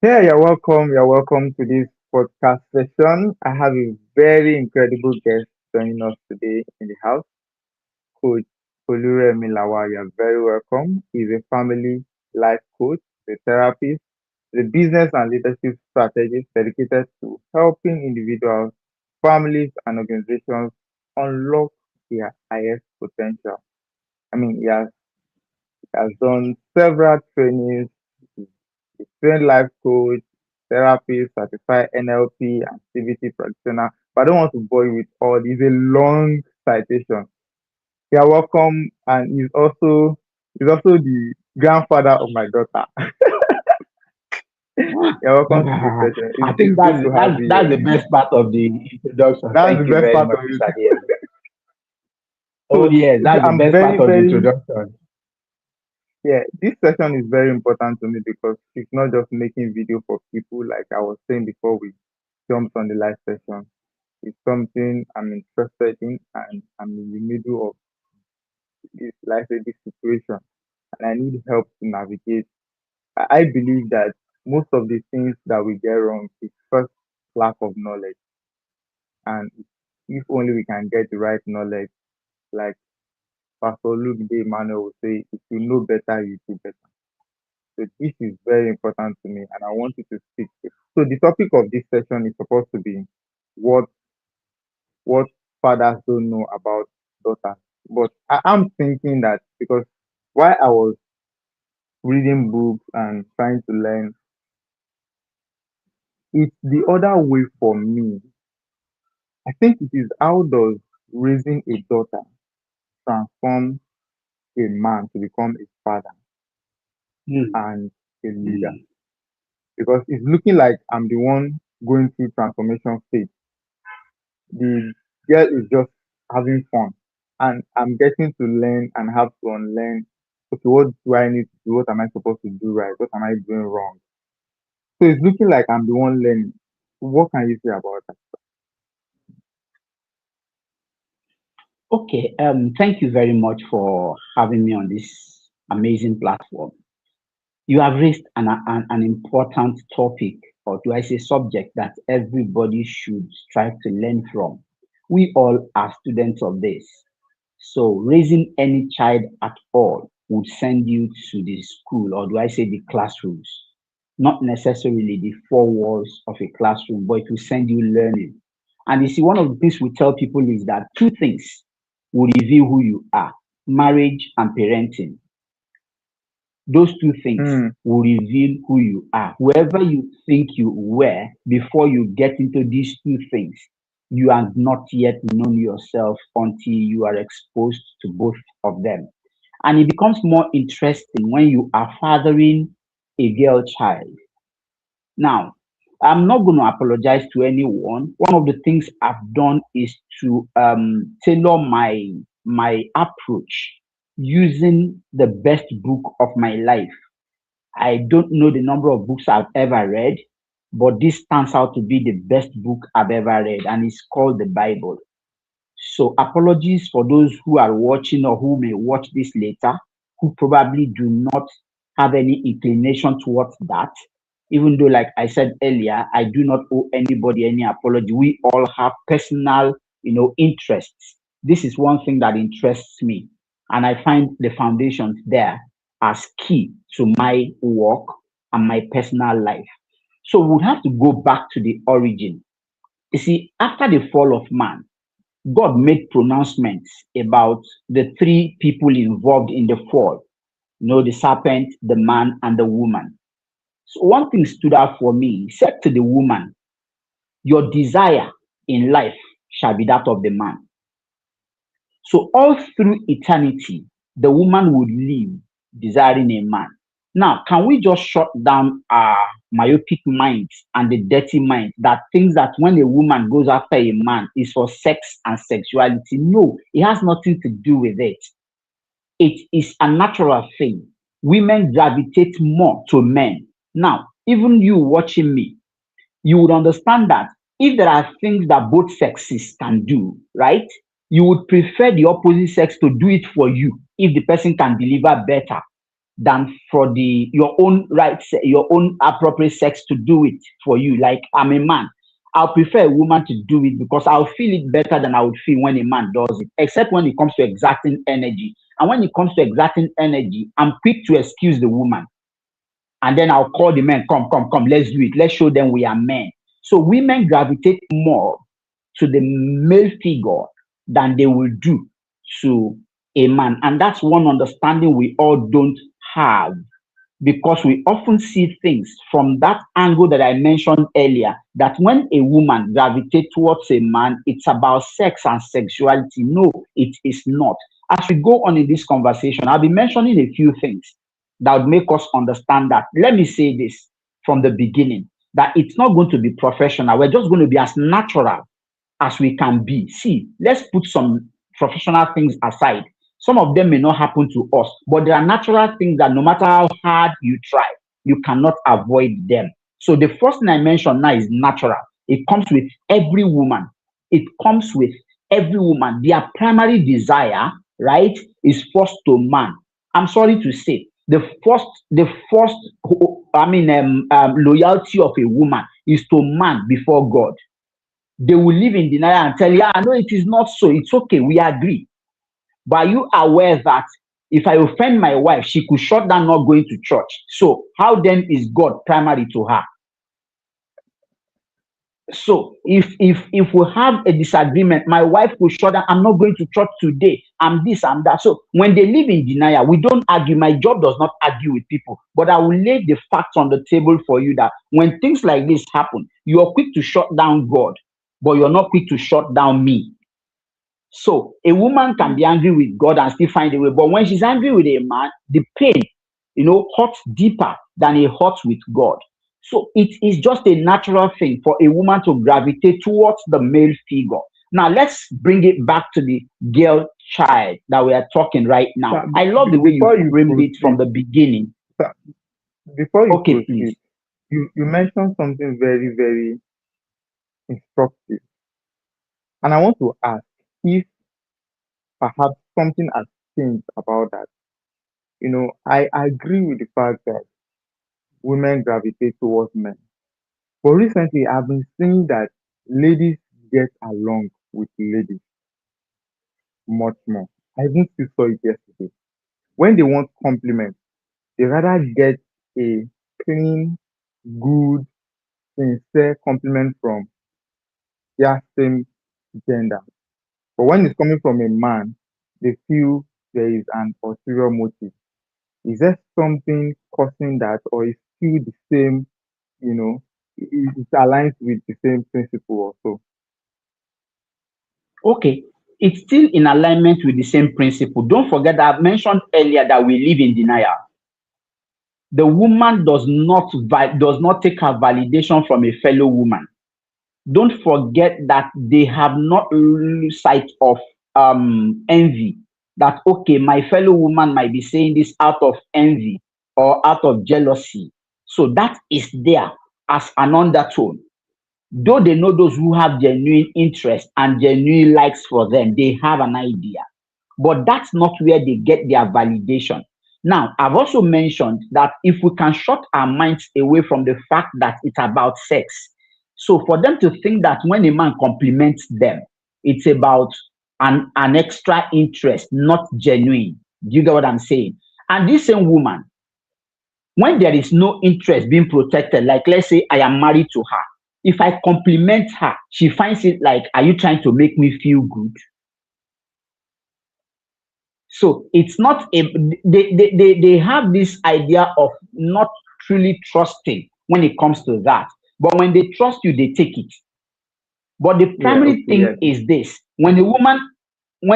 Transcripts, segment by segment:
Yeah, you're welcome. You're welcome to this podcast session. I have a very incredible guest joining us today in the house, Coach Remi Lawal. You're very welcome. He's a family life coach, a therapist, a business and leadership strategist dedicated to helping individuals, families, and organizations unlock their highest potential. He has done several trainings. He's trained life coach, therapist, certified NLP, and CBT practitioner. But I don't want to bore you with all. It's a long citation. You are welcome, and he's also the grandfather of my daughter. You're welcome to this session. I It's think good that's to have that's you that's the here. best part of the introduction. That's the Thank you best very part much, of Mr. it. DM. Oh So yes, that's the I'm best very, part of the very introduction. yeah. This session is very important to me because it's not just making video for people like I was saying before we jumped on the live session. It's something I'm interested in, and I'm in the middle of this, like I say, this situation, and I need help to navigate. I believe that most of the things that we get wrong is first lack of knowledge, and if only we can get the right knowledge, like Pastor Luke De Emmanuel will say, if you know better, you do better. So this is very important to me, and I want you to speak. So the topic of this session is supposed to be what what fathers don't know about daughters. But I'm thinking that because while I was reading books and trying to learn, it's the other way for me. I think it is how does raising a daughter transform a man to become a father Hmm, and a leader? hmm. Because it's looking like I'm the one going through transformation phase. The girl is just having fun, and I'm getting to learn and have to unlearn. Okay, what do I need to do? What am I supposed to do right? What am I doing wrong? So it's looking like I'm the one learning. What can you say about that? Okay, thank you very much for having me on this amazing platform. You have raised an important topic, or do I say subject, that everybody should strive to learn from. We all are students of this. So raising any child at all would send you to the school, or do I say the classrooms? Not necessarily the four walls of a classroom, but it will send you learning. And you see, one of the things we tell people is that two things will reveal who you are: marriage and parenting. Those two things Hmm. will reveal who you are. Whoever you think you were before you get into these two things, you have not yet known yourself until you are exposed to both of them. And it becomes more interesting when you are fathering a girl child. Now, I'm not going to apologize to anyone. One of the things I've done is to tailor my approach using the best book of my life. I don't know the number of books I've ever read, but this stands out to be the best book I've ever read, and it's called the Bible. So, apologies for those who are watching or who may watch this later, who probably do not have any inclination towards that. Even though, like I said earlier, I do not owe anybody any apology. We all have personal, interests. This is one thing that interests me, and I find the foundations there as key to my work and my personal life. So we'll have to go back to the origin. You see, after the fall of man, God made pronouncements about the three people involved in the fall, the serpent, the man, and the woman. So one thing stood out for me. He said to the woman, your desire in life shall be that of the man. So all through eternity, the woman would live desiring a man. Now, can we just shut down our myopic minds and the dirty mind that thinks that when a woman goes after a man is for sex and sexuality? No, it has nothing to do with it. It is a natural thing. Women gravitate more to men. Now, even you watching me, you would understand that if there are things that both sexes can do, right? You would prefer the opposite sex to do it for you if the person can deliver better. than for the your own right, your own appropriate sex to do it for you. Like I'm a man, I'll prefer a woman to do it because I'll feel it better than I would feel when a man does it, except when it comes to exerting energy. And when it comes to exerting energy, I'm quick to excuse the woman. And then I'll call the men, come, come, come, let's do it. Let's show them we are men. So women gravitate more to the male figure than they will do to a man. And that's one understanding we all don't have, because we often see things from that angle that I mentioned earlier, that when a woman gravitates towards a man, it's about sex and sexuality. No, it is not. As we go on in this conversation, I'll be mentioning a few things that would make us understand that. Let me say this from the beginning, that it's not going to be professional. We're just going to be as natural as we can be. See, let's put some professional things aside. Some of them may not happen to us, but there are natural things that no matter how hard you try, you cannot avoid them. So the first thing I mentioned now is natural. It comes with every woman. It comes with every woman. Their primary desire, right, is first to man. I'm sorry to say, the first, loyalty of a woman is to man before God. They will live in denial and tell you, yeah, no, it is not so. It's okay. We agree. But are you aware that if I offend my wife, she could shut down not going to church? So how then is God primary to her? So if we have a disagreement, my wife will shut down, I'm not going to church today. I'm this, I'm that. So when they live in denial, we don't argue. My job does not argue with people, but I will lay the facts on the table for you that when things like this happen, you are quick to shut down God, but you're not quick to shut down me. So a woman can be angry with God and still find a way. But when she's angry with a man, the pain, hurts deeper than it hurts with God. So it is just a natural thing for a woman to gravitate towards the male figure. Now let's bring it back to the girl child that we are talking right now. Sir, I love the way you before you framed it from proceed, the beginning. sir, before you Okay, proceed, please. you mentioned something very, very instructive. And I want to ask if perhaps something has changed about that. I agree with the fact that women gravitate towards men. But recently, I've been seeing that ladies get along with ladies much more. I even still saw it yesterday. When they want compliments, they rather get a clean, good, sincere compliment from their same gender. But when it's coming from a man, they feel there is an ulterior motive. Is there something causing that, or is still the same, it aligns with the same principle also? Okay. It's still in alignment with the same principle. Don't forget that I mentioned earlier that we live in denial. The woman does not take her validation from a fellow woman. Don't forget that they have not lose sight of envy. That okay, my fellow woman might be saying this out of envy or out of jealousy. So that is there as an undertone. Though they know those who have genuine interest and genuine likes for them, they have an idea. But that's not where they get their validation. Now, I've also mentioned that if we can shut our minds away from the fact that it's about sex, so for them to think that when a man compliments them, it's about an extra interest, not genuine. Do you get what I'm saying? And this same woman, when there is no interest being protected, like let's say I am married to her, if I compliment her, she finds it like, are you trying to make me feel good? So it's not a they have this idea of not truly trusting when it comes to that. But when they trust you, they take it. But the Yeah, primary okay, thing yes. is this: when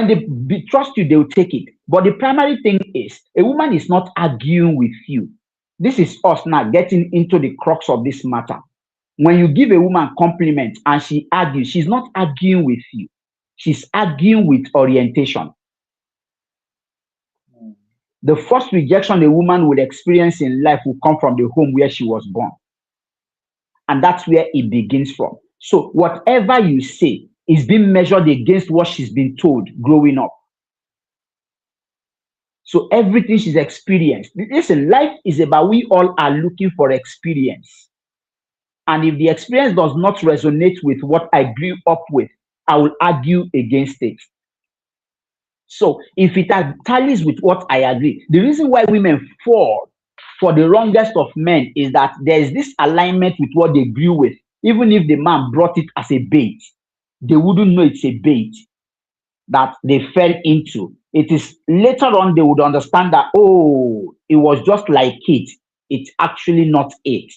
they trust you, they will take it. But the primary thing is a woman is not arguing with you. This is us now getting into the crux of this matter. When you give a woman compliment and she argues, she's not arguing with you. She's arguing with orientation. Mm. The first rejection a woman will experience in life will come from the home where she was born. And that's where it begins from. So whatever you say is being measured against what she's been told growing up. So everything she's experienced. Listen, life is about we all are looking for experience. And if the experience does not resonate with what I grew up with, I will argue against it. So if it tallies with what I agree, the reason why women fall for the wrongest of men is that there is this alignment with what they grew with. Even if the man brought it as a bait, they wouldn't know it's a bait that they fell into. It is later on they would understand that, oh, it was just like it. It's actually not it.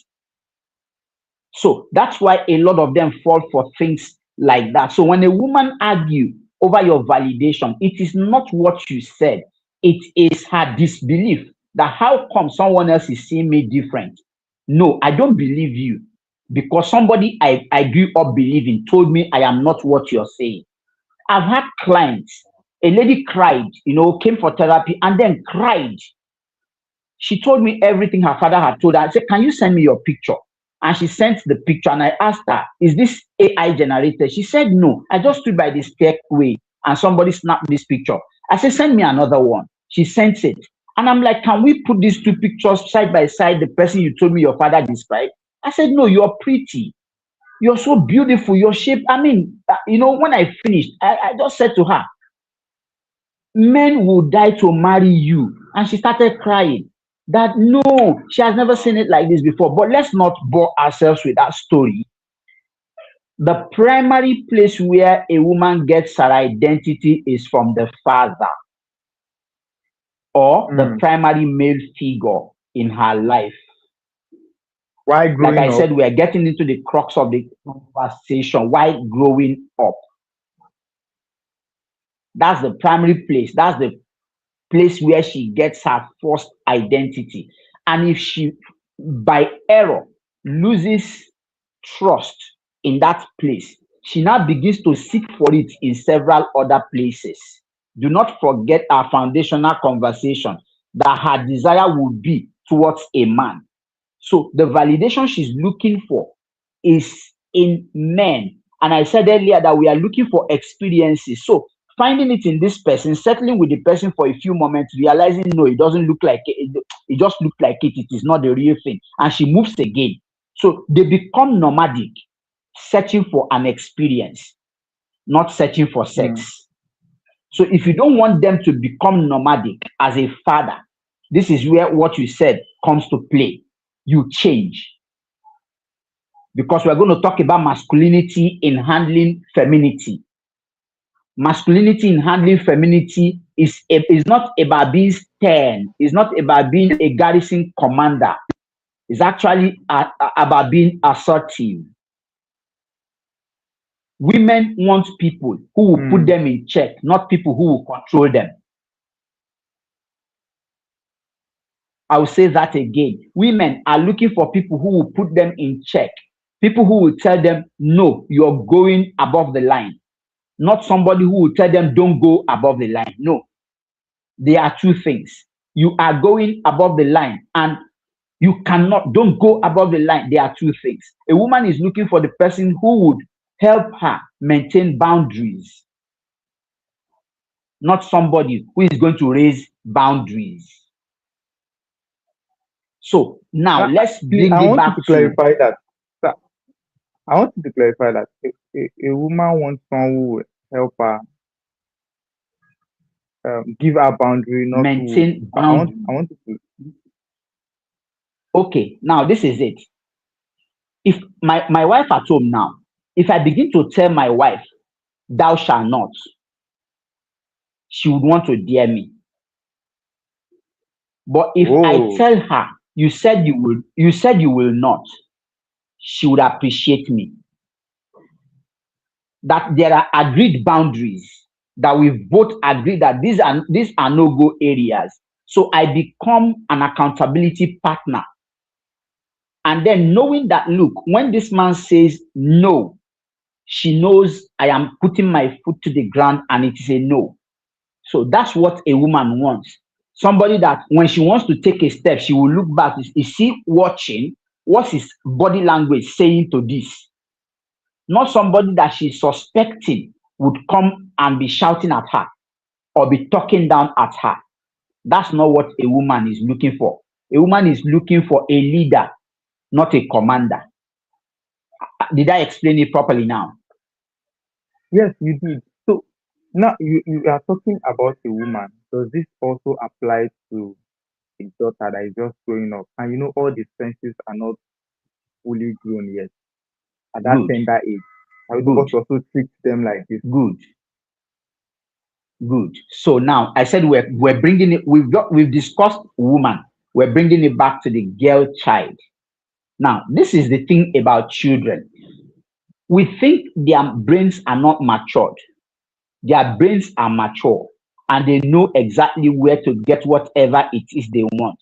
So that's why a lot of them fall for things like that. So when a woman argue over your validation, it is not what you said. It is her disbelief that how come someone else is seeing me different? No, I don't believe you because somebody I grew up believing told me I am not what you're saying. I've had clients, a lady cried, came for therapy and then cried. She told me everything her father had told her. I said, can you send me your picture? And she sent the picture and I asked her, is this AI generated? She said, no, I just stood by the stairway and somebody snapped this picture. I said, send me another one. She sent it. And I'm like, can we put these two pictures side by side, the person you told me your father described? I said, no, you're pretty. You're so beautiful. Your shape. I mean, when I finished, I just said to her, men will die to marry you. And she started crying that no, she has never seen it like this before. But let's not bore ourselves with that story. The primary place where a woman gets her identity is from the father or the Mm. primary male figure in her life. Why Like growing I up? said, we are getting into the crux of the conversation. Why growing up? That's the primary place. That's the place where she gets her first identity. And if she, by error, loses trust in that place, she now begins to seek for it in several other places. Do not forget our foundational conversation that her desire would be towards a man. So the validation she's looking for is in men. And I said earlier that we are looking for experiences. So finding it in this person, settling with the person for a few moments, realizing no, it doesn't look like it, it just looked like it is not the real thing. And she moves again. So they become nomadic, searching for an experience, not searching for Mm. sex. So if you don't want them to become nomadic as a father, this is where what you said comes to play. You change because we're going to talk about masculinity in handling femininity. Masculinity in handling femininity is not about being stern, it's not about being a garrison commander, it's actually about being assertive. Women want people who will put Mm. them in check, not people who will control them. I will say that again. Women are looking for people who will put them in check, people who will tell them, no, you're going above the line, not somebody who will tell them, don't go above the line. No, they are two things. You are going above the line and you cannot, don't go above the line. There are two things. A woman is looking for the person who would help her maintain boundaries, not somebody who is going to raise boundaries. So now let's See, bring I it want you back to to clarify that. Sir, I want you to clarify that a woman wants someone who will help her give her boundary, not to. maintain I want. boundaries. I want you to. Okay, now this is it. If my wife at home now, if I begin to tell my wife, thou shalt not, she would want to dare me. But if I Oh. tell her, you said you will not, she would appreciate me. That there are agreed boundaries that we both agree that these are no-go areas. So I become an accountability partner. And then knowing that, look, when this man says no, she knows I am putting my foot to the ground and it is a no. So that's what a woman wants. Somebody that when she wants to take a step, she will look back. Is she watching? What's his body language saying to this? Not somebody that she's suspecting would come and be shouting at her or be talking down at her. That's not what a woman is looking for. A woman is looking for a leader, not a commander. Did I explain it properly now? Yes, you did. So now you are talking about a woman. Does this also apply to a daughter that is just growing up? And you know all the senses are not fully grown yet at that Good, tender age. Are we good, supposed to also treat them like this? good, good. So now I said we're bringing it. We've discussed woman. We're bringing it back to the girl child. Now this is the thing about children. We think their brains are not matured. Their brains are mature and they know exactly where to get whatever it is they want.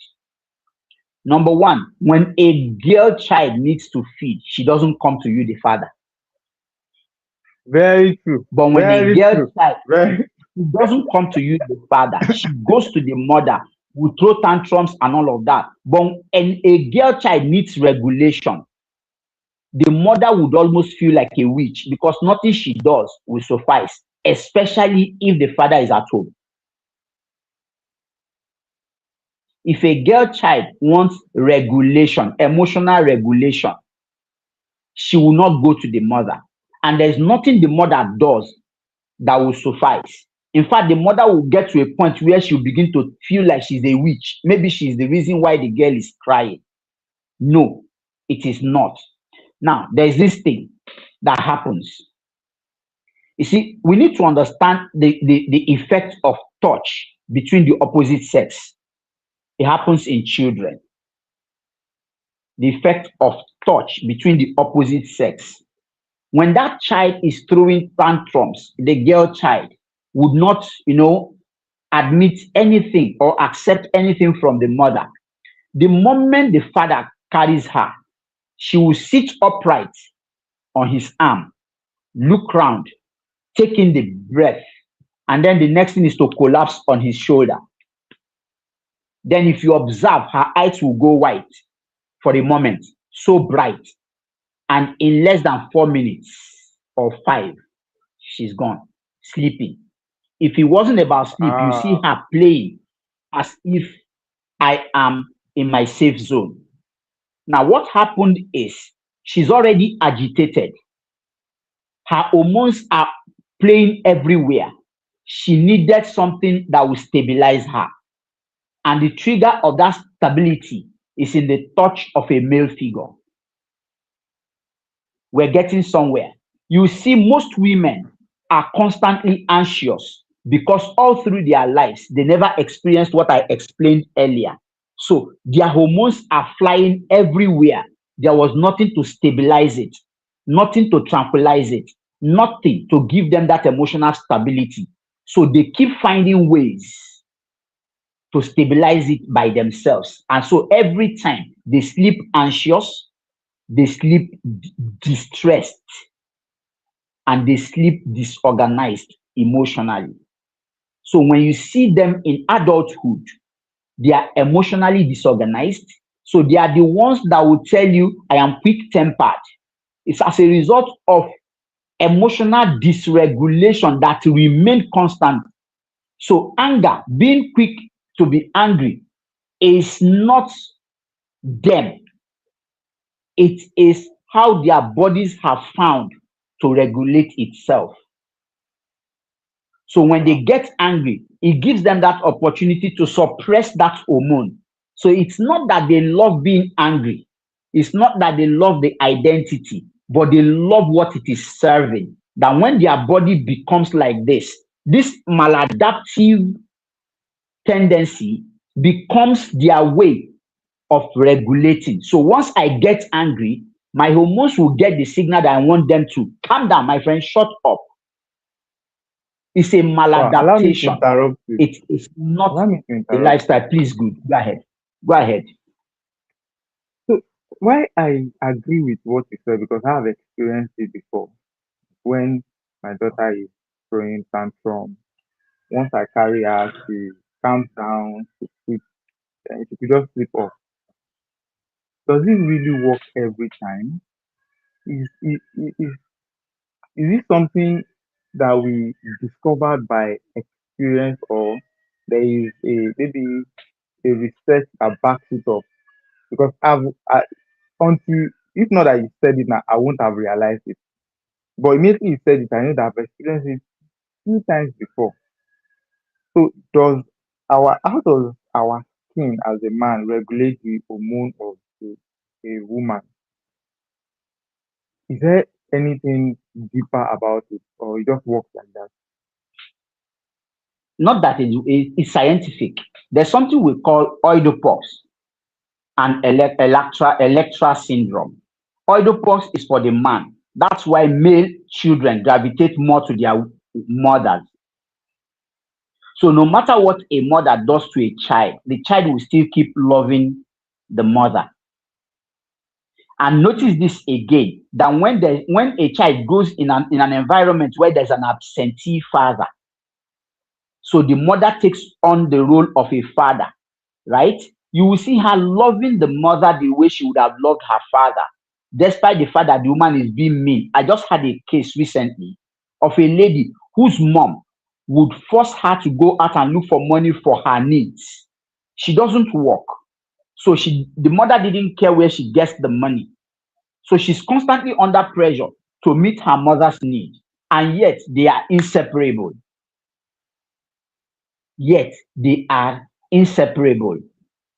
Number one, when a girl child needs to feed, she doesn't come to you, the father. Very true. But when a Very girl true. child, Very she doesn't come to you, the father. She goes to the mother, will throw tantrums and all of that. But when a girl child needs regulation, the mother would almost feel like a witch because nothing she does will suffice, especially if the father is at home. If a girl child wants regulation, emotional regulation, she will not go to the mother. And there's nothing the mother does that will suffice. In fact, the mother will get to a point where she'll begin to feel like she's a witch. Maybe she's the reason why the girl is crying. No, it is not. Now, there's this thing that happens. You see, we need to understand the effect of touch between the opposite sex. It happens in children. The effect of touch between the opposite sex. When that child is throwing tantrums, the girl child would not, admit anything or accept anything from the mother. The moment the father carries her, she will sit upright on his arm, look round, take in the breath, and then the next thing is to collapse on his shoulder. Then, if you observe, her eyes will go white for a moment, so bright, and in less than 4 minutes or five, she's gone, sleeping. If it wasn't about sleep, you see ah her playing as if I am in my safe zone. Now, what happened is she's already agitated. Her hormones are playing everywhere. She needed something that will stabilize her. And the trigger of that stability is in the touch of a male figure. We're getting somewhere. You see, most women are constantly anxious because all through their lives, they never experienced what I explained earlier. So their hormones are flying everywhere. There was nothing to stabilize it, nothing to tranquilize it, nothing to give them that emotional stability. So they keep finding ways to stabilize it by themselves. And so every time they sleep anxious, they sleep distressed, and they sleep disorganized emotionally. So when you see them in adulthood, they are emotionally disorganized. So they are the ones that will tell you, I am quick tempered. It's as a result of emotional dysregulation that remain constant. So anger, being quick to be angry, is not them. It is how their bodies have found to regulate itself. So when they wow. get angry, it gives them that opportunity to suppress that hormone. So it's not that they love being angry. It's not that they love the identity, but they love what it is serving. That when their body becomes like this maladaptive tendency becomes their way of regulating. So once I get angry, my hormones will get the signal that I want them to calm down, my friend, shut up. It's a Wow. Allow me to maladaptation. interrupt you. It is not Allow me to a interrupt you. lifestyle. Please, good. Go ahead. Go ahead. So why I agree with what you said because I have experienced it before. When my daughter is throwing tantrum, once I carry her, she calms down, she sleeps, and she could just sleep off. Does it really work every time? Is it something that we discovered by experience or there is a maybe a research that backs it up because until if not that you said it now, I won't have realized it. But immediately you said it, I know that I've experienced it few times before. So how does our skin as a man regulate the hormone of a woman? Is there anything deeper about it, or it just works like that? Not that it's scientific. There's something we call oedipus and electra syndrome. Oedipus is for the man. That's why male children gravitate more to their mothers. So no matter what a mother does to a child, the child will still keep loving the mother. And notice this again, that when a child goes in an environment where there's an absentee father, so the mother takes on the role of a father, right? You will see her loving the mother the way she would have loved her father, despite the fact that the woman is being mean. I just had a case recently of a lady whose mom would force her to go out and look for money for her needs. She doesn't work. So the mother didn't care where she gets the money. So she's constantly under pressure to meet her mother's need. And yet they are inseparable. Yet they are inseparable.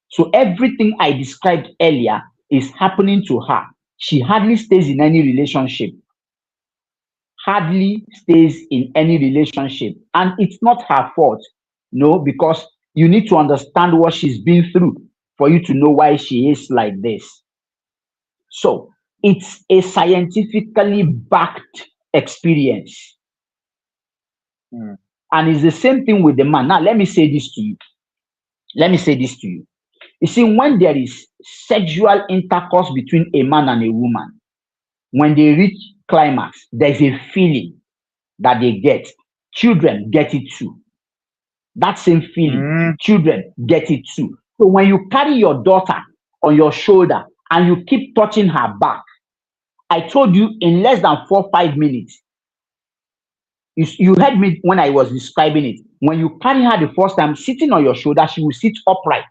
So everything I described earlier is happening to her. She hardly stays in any relationship, hardly stays in any relationship. And it's not her fault, no, because you need to understand what she's been through for you to know why she is like this. So it's a scientifically backed experience. Hmm. And it's the same thing with the man. Now, let me say this to you. Let me say this to you. You see, when there is sexual intercourse between a man and a woman, when they reach climax, there's a feeling that they get. Children get it too. That same feeling, Mm, children get it too. So when you carry your daughter on your shoulder and you keep touching her back, I told you in less than 4 5 minutes, you heard me when I was describing it. When you carry her the first time, sitting on your shoulder, she will sit upright,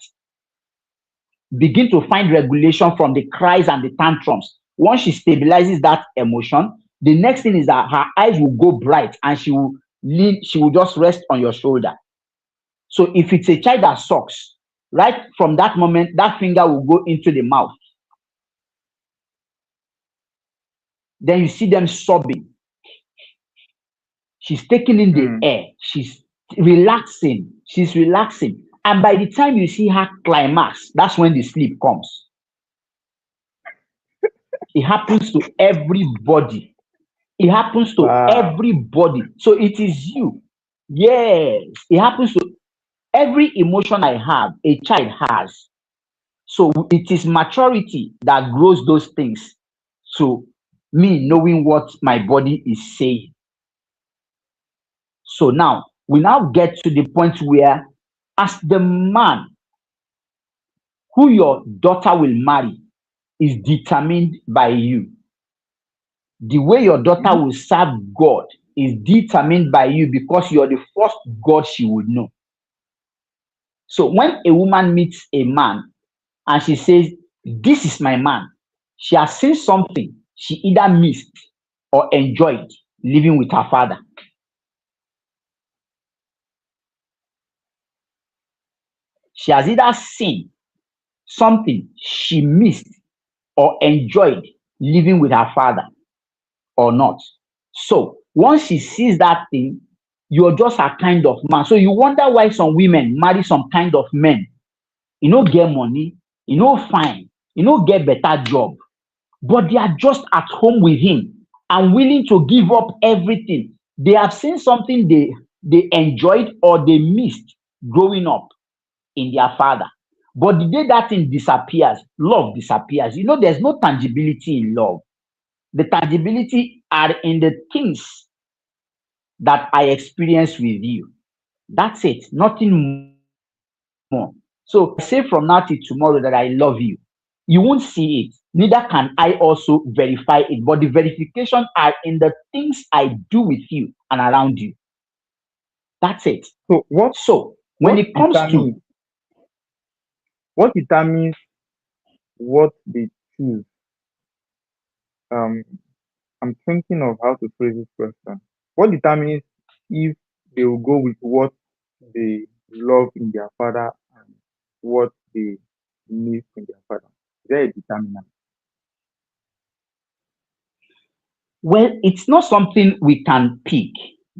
begin to find regulation from the cries and the tantrums. Once she stabilizes that emotion, the next thing is that her eyes will go bright and she will just rest on your shoulder. So if it's a child that sucks, right from that moment, that finger will go into the mouth. Then you see them sobbing. She's taking in the mm. air. She's relaxing. She's relaxing. And by the time you see her climax, that's when the sleep comes. It happens to everybody. It happens to Wow. everybody. So it is you. Yes, it happens to every emotion I have, a child has. So it is maturity that grows those things. So me knowing what my body is saying. So now we now get to the point where, as the man who your daughter will marry is determined by you. The way your daughter Mm, will serve God is determined by you because you're the first God she would know. So when a woman meets a man and she says, "This is my man," she has seen something she either missed or enjoyed living with her father. She has either seen something she missed or enjoyed living with her father or not. So once she sees that thing, you're just a kind of man. So you wonder why some women marry some kind of men. You know, get money, you know, fine, you know, get better job, but they are just at home with him and willing to give up everything. They have seen something they enjoyed or they missed growing up in their father. But the day that thing disappears, love disappears. You know, there's no tangibility in love. The tangibility are in the things that I experience with you. That's it, nothing more. So if I say from now till tomorrow that I love you, you won't see it. Neither can I also verify it. But the verification are in the things I do with you and around you. That's it. So what So When What it comes to determines what determines what they choose? Um, I'm thinking of how to phrase this question. What determines if they will go with what they love in their father and what they miss in their father? Is there a determinant? well, it's not something we can pick.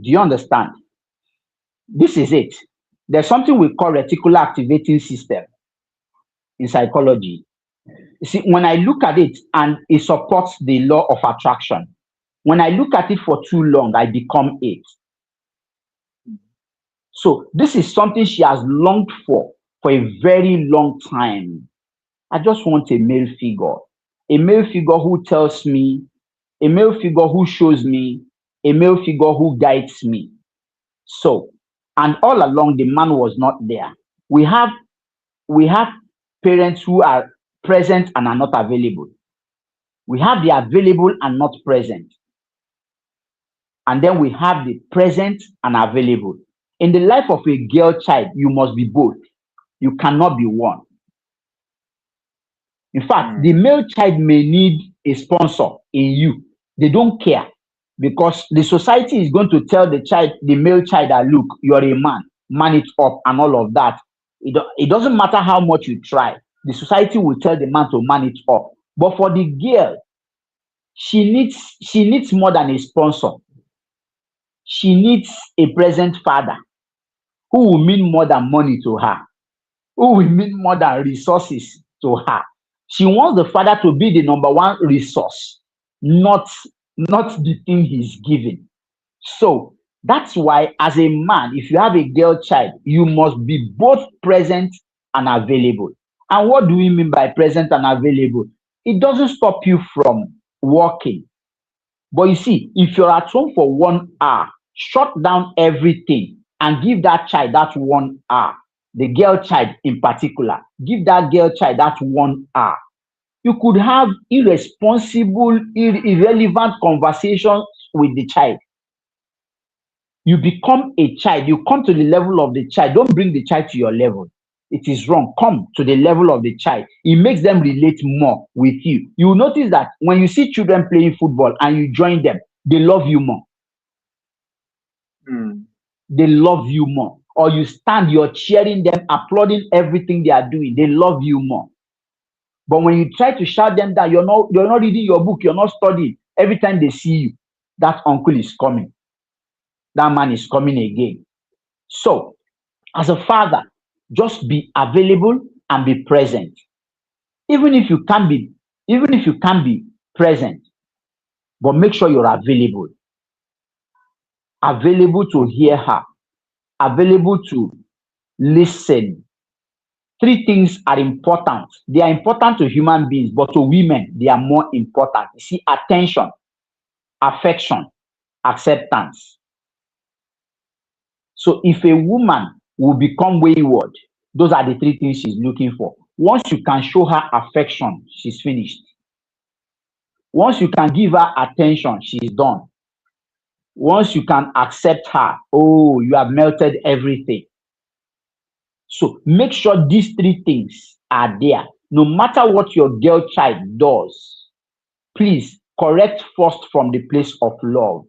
Do you understand? This is it. There's something we call reticular activating system in psychology. You see, when I look at it and it supports the law of attraction, when I look at it for too long, I become it. So this is something she has longed for a very long time. I just want a male figure who tells me, a male figure who shows me, a male figure who guides me. So, and all along the man was not there. We have we have parents who are present and are not available. We have the available and not present. And then we have the present and available. In the life of a girl child, you must be both. You cannot be one. In fact, the Hmm. male child may need a sponsor in you. They don't care because the society is going to tell the child, the male child, that look, you're a man, man it up, and all of that. It doesn't matter how much you try. The society will tell the man to man it up. But for the girl, she needs more than a sponsor. She needs a present father who will mean more than money to her, who will mean more than resources to her. She wants the father to be the number one resource, not not the thing he's giving. So that's why, as a man, if you have a girl child, you must be both present and available. And what do we mean by present and available? It doesn't stop you from working. But you see, if you're at home for 1 hour, shut down everything and give that child that 1 hour. The girl child in particular, give that girl child that 1 hour. You could have irresponsible, irrelevant conversations with the child. You become a child. You come to the level of the child. Don't bring the child to your level. It is wrong. Come to the level of the child. It makes them relate more with you. You will notice that when you see children playing football and you join them, they love you more. Hmm. They love you more. Or you stand, you're cheering them, applauding everything they are doing. They love you more. But when you try to shout them down, you're not reading your book, you're not studying. Every time they see you, that uncle is coming. That man is coming again. So, as a father, just be available and be present. Even if you can't be, even if you can't be present, but make sure you're available. Available to hear her, available to listen. Three things are important. They are important to human beings, but to women, they are more important. You see, attention, affection, acceptance. So if a woman will become wayward, those are the three things she's looking for. Once you can show her affection, she's finished. Once you can give her attention, she's done. Once you can accept her, oh, you have melted everything. So make sure these three things are there. No matter what your girl child does, please correct first from the place of love.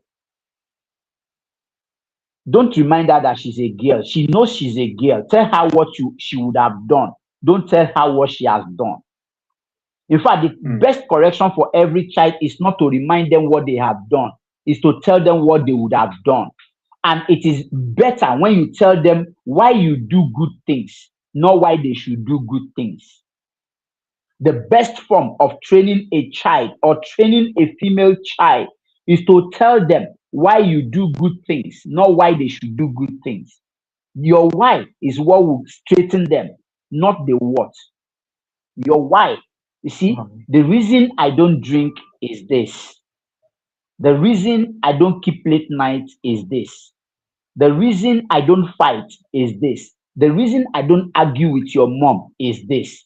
Don't remind her that she's a girl. She knows she's a girl. Tell her what she would have done. Don't tell her what she has done. In fact, the Hmm. best correction for every child is not to remind them what they have done, is to tell them what they would have done. And it is better when you tell them why you do good things, not why they should do good things. The best form of training a child or training a female child is to tell them why you do good things, not why they should do good things. Your why is what will straighten them, not the what. Your why. You see, Wow. the reason I don't drink is this. The reason I don't keep late nights is this. The reason I don't fight is this. The reason I don't argue with your mom is this.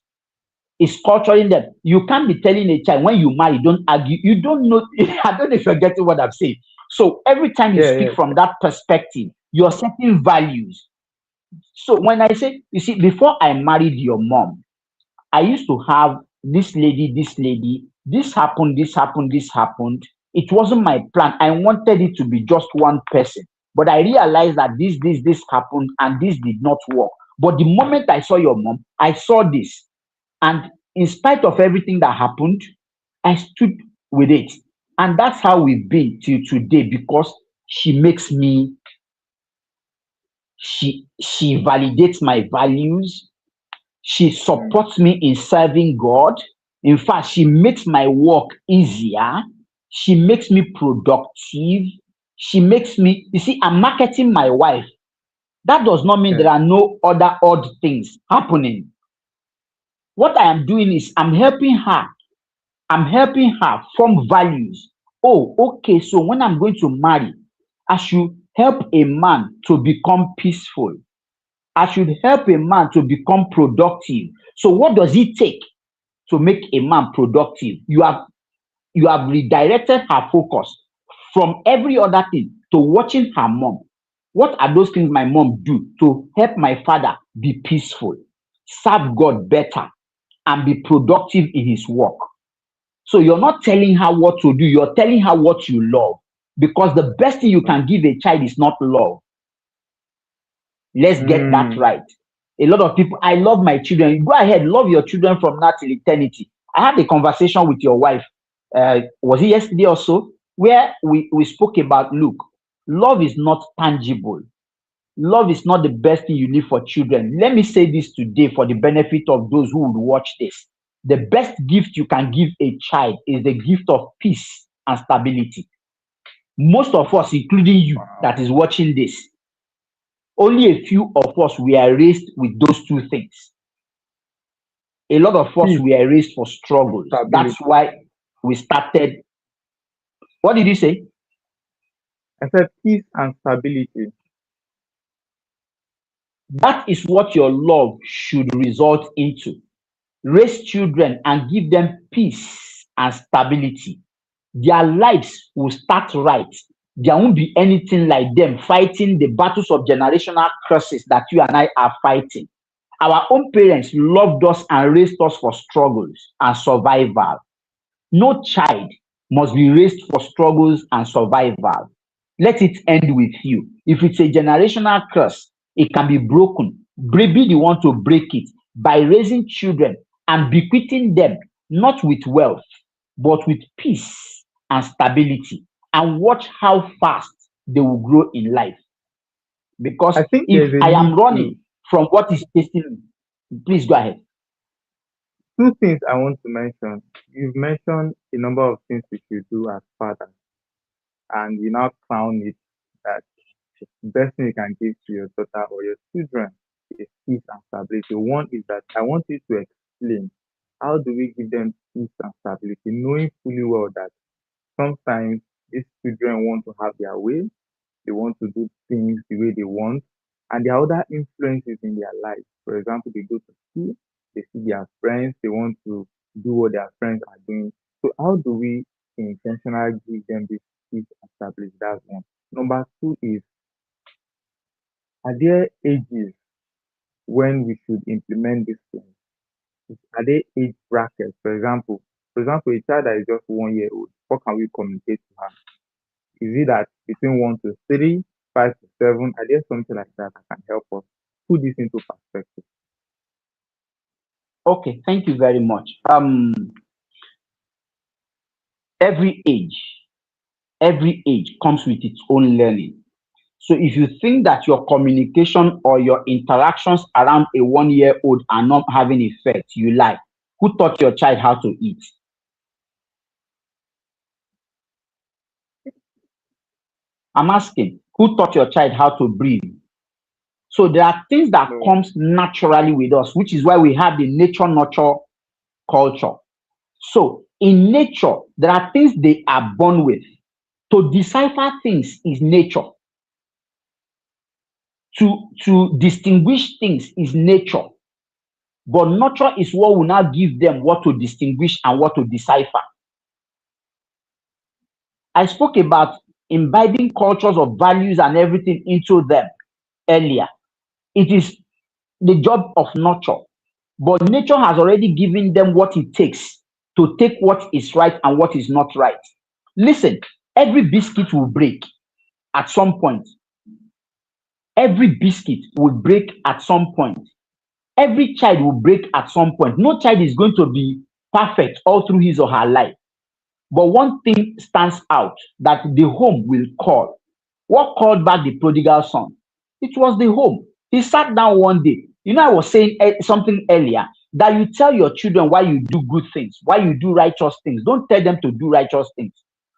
Is culturing them. You can't be telling a child when you marry, don't argue. You don't know. I don't know if you're getting what I'm saying. So every time you Yeah, speak yeah. from that perspective, you're setting values. So when I say, you see, before I married your mom, I used to have this lady, this happened, this happened. It wasn't my plan. I wanted it to be just one person. But I realized that this happened and this did not work. But the moment I saw your mom, I saw this. And in spite of everything that happened, I stood with it. And that's how we've been till today because she makes me, she validates my values. She Mm, supports me in serving God. In fact, she makes my work easier. She makes me productive. She makes me, you see, I'm marketing my wife. That does not mean there yeah. are no other odd things happening. What I am doing is I'm helping her. I'm helping her form values. Oh, okay. So when I'm going to marry, I should help a man to become peaceful. I should help a man to become productive. So what does it take to make a man productive? You have redirected her focus from every other thing to watching her mom. What are those things my mom do to help my father be peaceful, serve God better, and be productive in his work? So you're not telling her what to do, you're telling her what you love. Because the best thing you can give a child is not love. Let's get that Mm, right. A lot of people, I love my children. Go ahead, love your children from now till eternity. I had a conversation with your wife. Was it yesterday or so? Where we spoke about, look, love is not tangible. Love is not the best thing you need for children. Let me say this today for the benefit of those who would watch this. The best gift you can give a child is the gift of peace and stability. Most of us, including you wow. that is watching this, only a few of us were raised with those two things. A lot of us Peace were raised for and struggles. That's stability. why we started. What did you say? I said peace and stability. That is what your love should result into. Raise children and give them peace and stability. Their lives will start right. There won't be anything like them fighting the battles of generational curses that you and I are fighting. Our own parents loved us and raised us for struggles and survival. No child must be raised for struggles and survival. Let it end with you. If it's a generational curse, it can be broken. Be the one to break it by raising children and bequeathing them not with wealth, but with peace and stability. And watch how fast they will grow in life. Because I think if there's a I need am to, running from what is tasting me, please go ahead. two things I want to mention. You've mentioned a number of things we should do as fathers, and you now crown it that the best thing you can give to your daughter or your children is peace and stability. One is that I want you to explain how do we give them peace and stability, knowing fully well that sometimes these children want to have their way, they want to do things the way they want, and there are other influences in their life. For example, they go to school, they see their friends, they want to do what their friends are doing. So how do we intentionally give them this peace and stability? That's one. Number two is, are there ages when we should implement these things? Are there age brackets? For example, a child that is just 1 year old, how can we communicate to her? Is it that between 1 to 3, 5 to 7? Are there something like that that can help us put this into perspective? Okay, thank you very much. Every age, every age comes with its own learning. So if you think that your communication or your interactions around a 1 year old are not having effect, you lie. Who taught your child how to eat? I'm asking, who taught your child how to breathe? So there are things that No. comes naturally with us, which is why we have the nature nurture culture. So in nature, there are things they are born with. To decipher things is nature. To distinguish things is nature. But nurture is what will now give them what to distinguish and what to decipher. I spoke about imbibing cultures of values and everything into them earlier. It is the job of nurture. But nature has already given them what it takes to take what is right and what is not right. Listen, every biscuit will break at some point. Every biscuit will break at some point. Every child will break at some point. No child is going to be perfect all through his or her life. But one thing stands out that the home will call. What called back the prodigal son? It was the home. He sat down one day. You know, I was saying something earlier that you tell your children why you do good things, why you do righteous things. Don't tell them to do righteous things.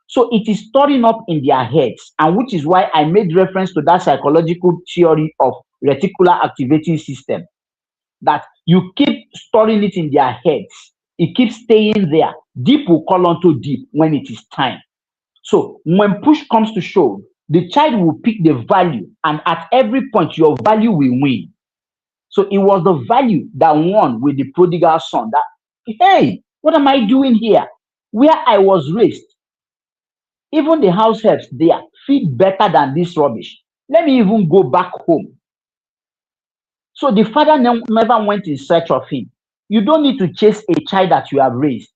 So it is storing up in their heads, and which is why I made reference to that psychological theory of reticular activating system, that you keep storing it in their heads. It keeps staying there. Deep will call onto deep when it is time. So when push comes to shove, the child will pick the value, and at every point, your value will win. So it was the value that won with the prodigal son. That, hey, what am I doing here? Where I was raised, even the house helps there feed better than this rubbish. Let me even go back home. So the father never went in search of him. You don't need to chase a child that you have raised.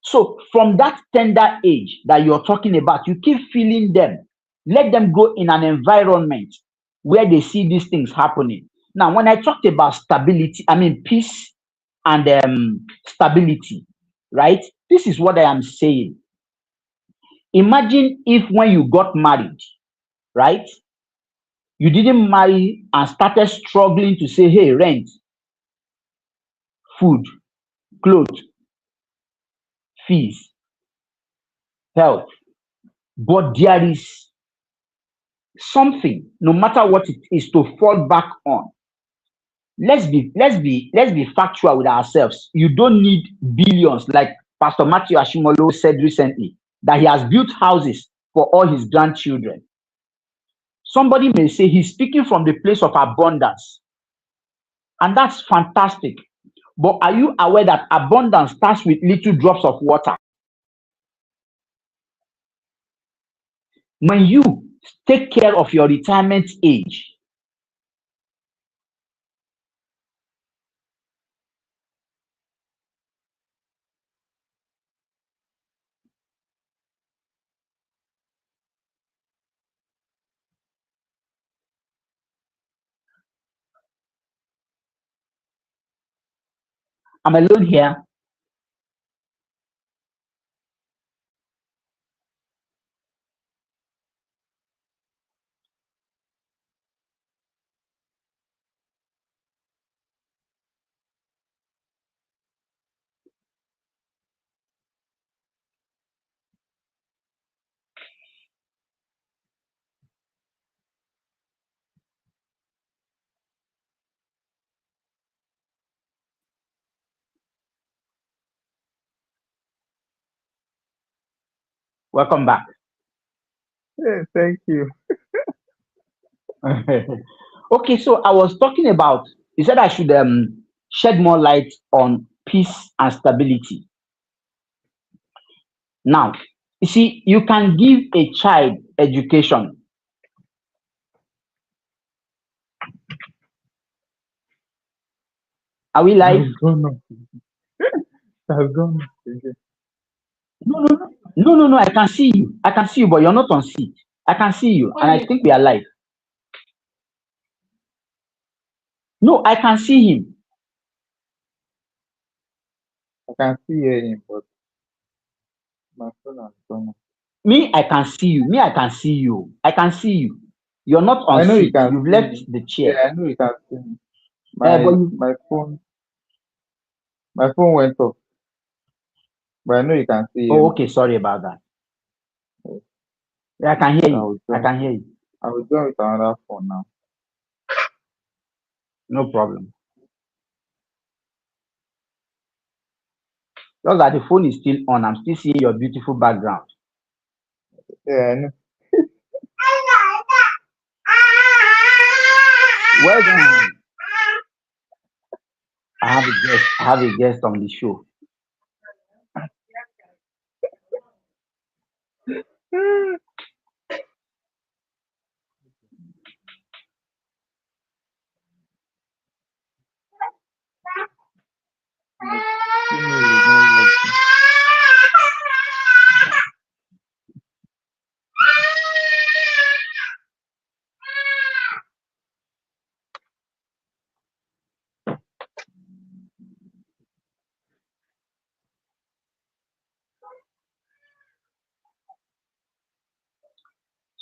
So from that tender age that you're talking about, you keep feeling them. Let them go in an environment where they see these things happening. Now, when I talked about stability, I mean peace and stability, right? This is what I am saying. Imagine if when you got married, right? You didn't marry and started struggling to say, hey, rent, food, clothes, fees, health. But there is something, no matter what it is, to fall back on. Let's be factual with ourselves. You don't need billions, like Pastor Matthew Ashimolo said recently, that he has built houses for all his grandchildren. Somebody may say he's speaking from the place of abundance, and that's fantastic. But are you aware that abundance starts with little drops of water? When you take care of your retirement age, I'm alone here. Welcome back. Yeah, thank you. Okay, so I was talking about, you said I should shed more light on peace and stability. Now, you see, you can give a child education. Are we live? That's gone off. That's gone off again. No, no, no. No, no, no. I can see you. I can see you, but you're not on seat. I can see you, and I think we are live. No, I can see him. I can see him, but my phone has gone off. Me, I can see you. Me, I can see you. I can see you. You're not on I know you seat. can You've see left me. the chair. Yeah, I know you can see me. But My you, my phone my phone went off, but I know you can see oh, him. okay. Sorry about that. So Yeah, I can hear I you. will I join. can hear you. I will join with another phone now. No problem. Just that the phone is still on. I'm still seeing your beautiful background. Yeah, I know. Well done. I have a guest. I have a guest on the show.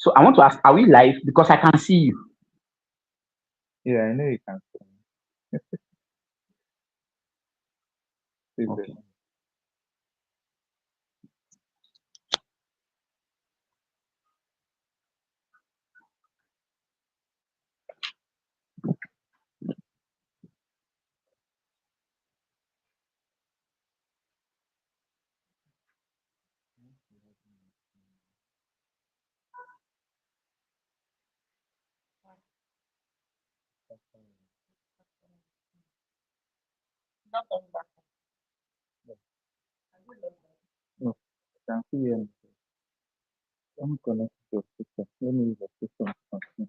So I want to ask, are we live? Because I can see you. Yeah, I know you can see Okay. better. No, I can see you. Let me connect to your system. Let me use the system to continue.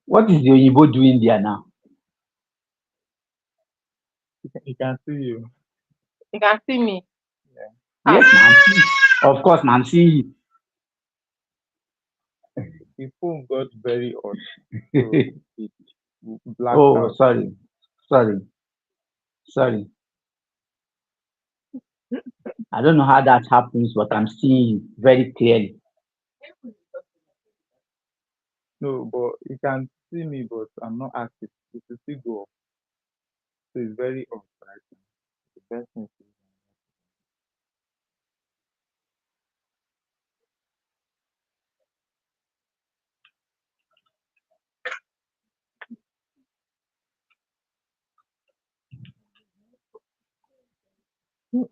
What is the Oyibo doing there now? You can see you. You can see me. Yeah. Ah, Yes, now I'm seeing. Of course, now I'm seeing The phone got very hot, so you. it blacked Oh, out. So sorry, sorry. I don't know how that happens, but I'm seeing you very clearly. no, but you can see me, but I'm not active. It will still go up. So it's very hot right now. The best thing to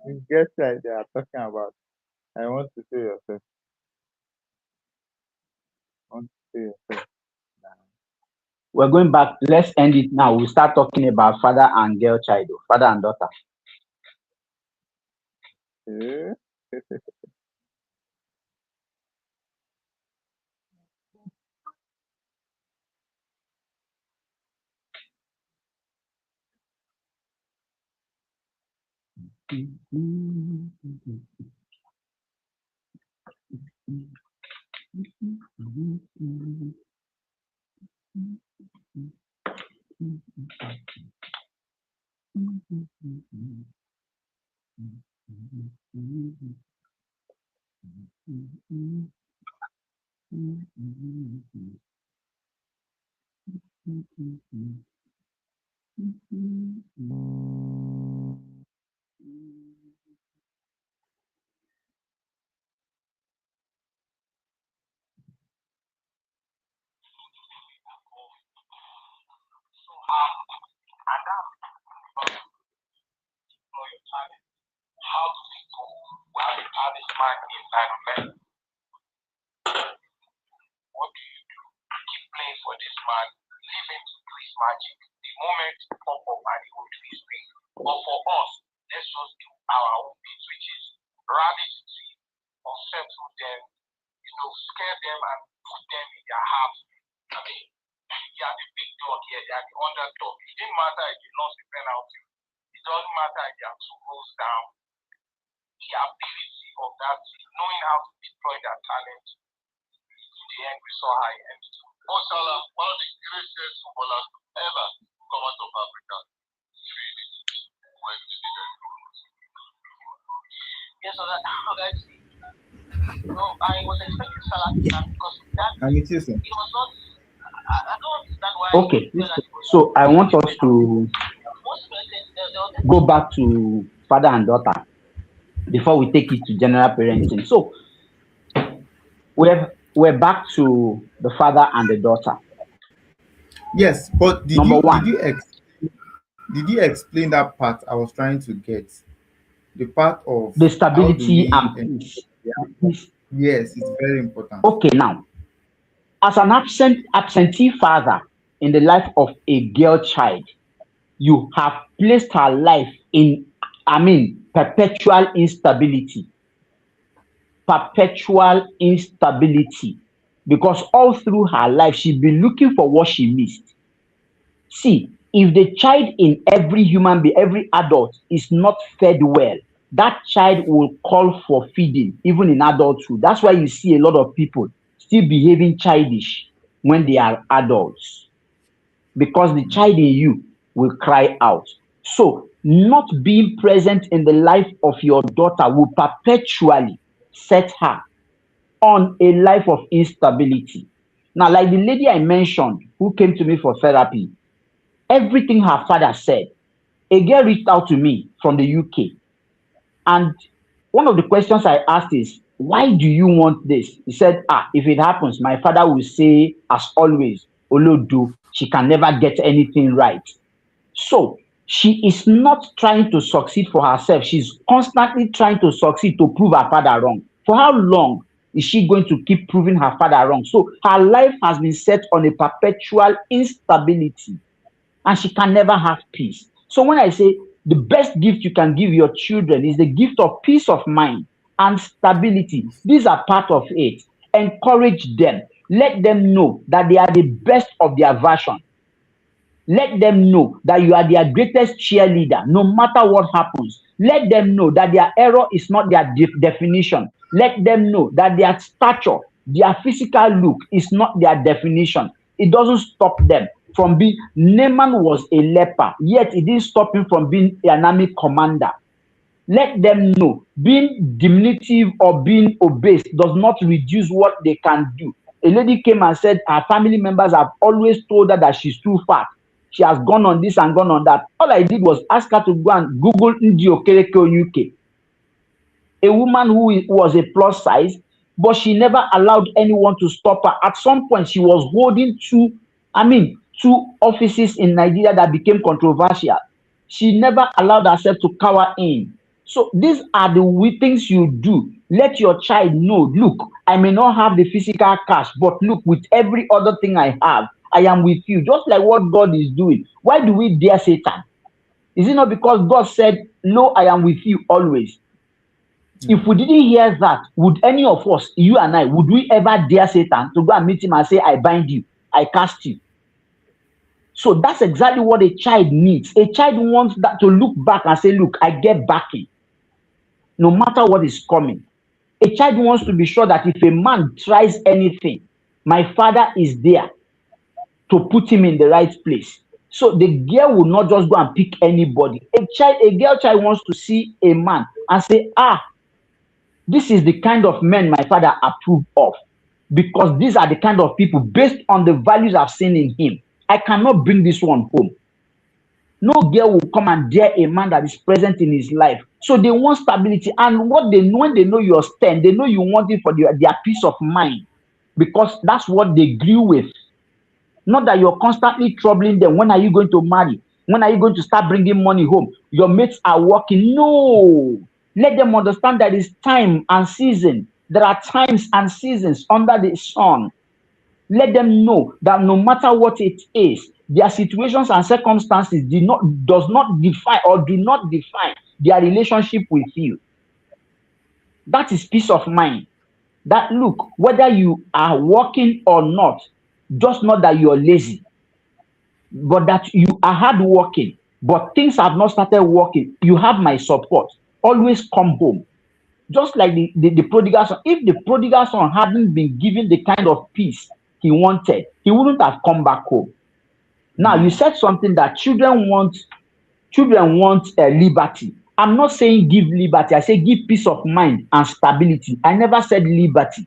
you guess that they are talking about. I want to say yourself. I want to say yourself. We're going back. Let's end it now. We'll start talking about father and girl child, father and daughter. Eh? I'm with you, sir. Okay. This So I want us to go back to father and daughter before we take it to general parenting. So we're back to the father and the daughter. yes, but did Number you did one, you ex did you explain that part I was trying to get? The part of the how do stability we and peace. yeah, Peace. yes, it's very important. Okay, now, as an absentee father in the life of a girl child, you have placed her life in, perpetual instability. Perpetual instability. Because all through her life, she'll be looking for what she missed. See, if the child in every human being, every adult is not fed well, that child will call for feeding, even in adulthood. That's why you see a lot of people still behaving childish. when they are adults, because the child in you will cry out. So, not being present in the life of your daughter will perpetually set her on a life of instability. Now, like the lady I mentioned who came to me for therapy, everything her father said, a girl reached out to me from the UK. And one of the questions I asked is, why do you want this? He said, if it happens, my father will say, as always, Olodo, she can never get anything right. So she is not trying to succeed for herself. She's constantly trying to succeed to prove her father wrong. For how long is she going to keep proving her father wrong? So her life has been set on a perpetual instability, and she can never have peace. So when I say the best gift you can give your children is the gift of peace of mind and stability, these are part of it. Encourage them. Let them know that they are the best of their version. Let them know that you are their greatest cheerleader, no matter what happens. Let them know that their error is not their definition. Let them know that their stature, their physical look is not their definition. It doesn't stop them from being. Naaman was a leper, yet it didn't stop him from being an army commander. Let them know being diminutive or being obese does not reduce what they can do. A lady came and said her family members have always told her that she's too fat. She has gone on this and gone on that. All I did was ask her to go and Google Ndi Okereke UK. A woman who was a plus size, but she never allowed anyone to stop her. At some point, she was holding two offices in Nigeria that became controversial. She never allowed herself to cower in. So these are the things you do. Let your child know, look, I may not have the physical cash, but look, with every other thing I have, I am with you. Just like what God is doing. Why do we dare Satan? Is it not because God said, no, I am with you always? If we didn't hear that, would any of us, you and I, would we ever dare Satan to go and meet him and say, I bind you, I cast you? So that's exactly what a child needs. A child wants that to look back and say, look, I get backing, no matter what is coming. A child wants to be sure that if a man tries anything, my father is there to put him in the right place. So the girl will not just go and pick anybody. A girl child wants to see a man and say, this is the kind of men my father approved of, because these are the kind of people based on the values I've seen in him. I cannot bring this one home. No girl will come and dare a man that is present in his life. So they want stability. And what they know, when they know you're stern, they know you want it for their peace of mind, because that's what they grew with. Not that you're constantly troubling them. When are you going to marry? When are you going to start bringing money home? Your mates are working. No. Let them understand that it's time and season. There are times and seasons under the sun. Let them know that no matter what it is, their situations and circumstances does not define or do not define their relationship with you. That is peace of mind. That look, whether you are working or not, just not that you're lazy, but that you are hardworking, but things have not started working. You have my support. Always come home. Just like the prodigal son. If the prodigal son hadn't been given the kind of peace he wanted, he wouldn't have come back home. Now, you said something that children want liberty. I'm not saying give liberty. I say give peace of mind and stability. I never said liberty.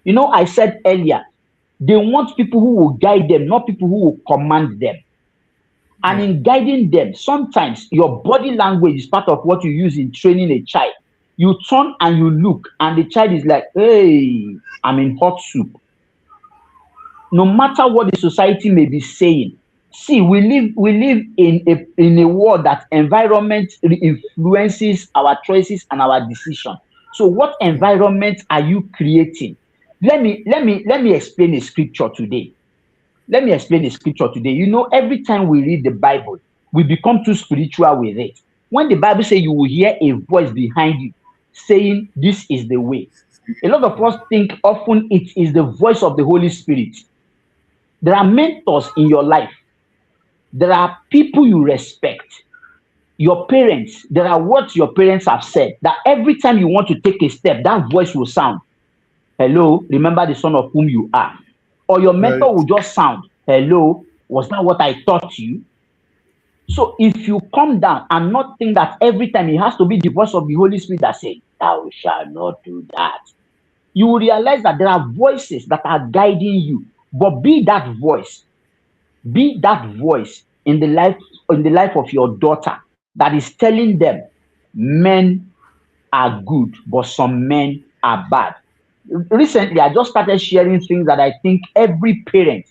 You know, I said earlier, they want people who will guide them, not people who will command them. And in guiding them, sometimes your body language is part of what you use in training a child. You turn and you look, and the child is like, hey, I'm in hot soup. No matter what the society may be saying. See, we live in a world that environment influences our choices and our decisions. So what environment are you creating? Let me explain a scripture today. You know, every time we read the Bible, we become too spiritual with it. When the Bible says you will hear a voice behind you saying, this is the way. A lot of us think often it is the voice of the Holy Spirit. There are mentors in your life. There are people you respect. Your parents, there are words your parents have said that every time you want to take a step, that voice will sound. Hello, remember the son of whom you are. or your Very mentor will just sound, hello, was that what I taught you? So if you come down and not think that every time it has to be the voice of the Holy Spirit that says, thou shalt not do that, you will realize that there are voices that are guiding you. But be that voice in the life of your daughter that is telling them men are good, but some men are bad. Recently, I just started sharing things that I think every parent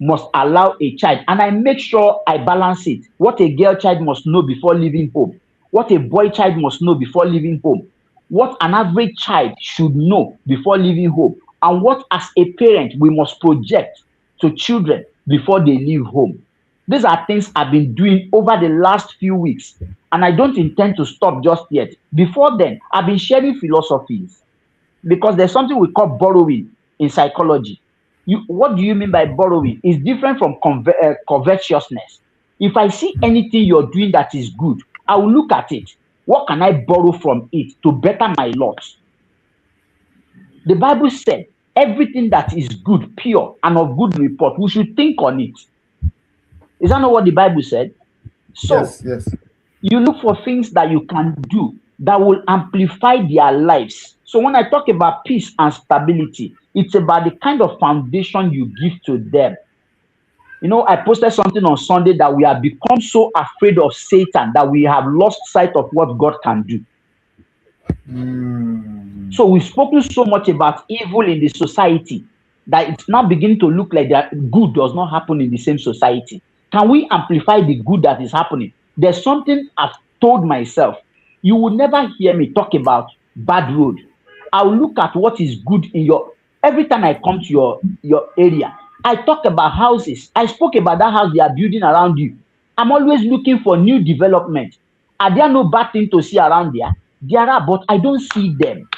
must allow a child, and I make sure I balance it. What a girl child must know before leaving home, what a boy child must know before leaving home, what an average child should know before leaving home, and what as a parent we must project to children before they leave home. These are things I've been doing over the last few weeks, and I don't intend to stop just yet. Before then, I've been sharing philosophies because there's something we call borrowing in psychology. What do you mean by borrowing? It's different from covetousness. If I see anything you're doing that is good, I will look at it. What can I borrow from it to better my lot? The Bible said everything that is good, pure, and of good report, we should think on it. Is that not what the Bible said? So yes, yes. you look for things that you can do that will amplify their lives. So when I talk about peace and stability, it's about the kind of foundation you give to them. You know, I posted something on Sunday that we have become so afraid of Satan that we have lost sight of what God can do. Mm. So we've spoken so much about evil in the society that it's now beginning to look like that good does not happen in the same society. Can we amplify the good that is happening? There's something I've told myself. You will never hear me talk about bad road. I'll look at what is good in your every time I come to your area. I talk about houses. I spoke about that house they are building around you. I'm always looking for new development. Are there no bad things to see around there? There are, but I don't see them.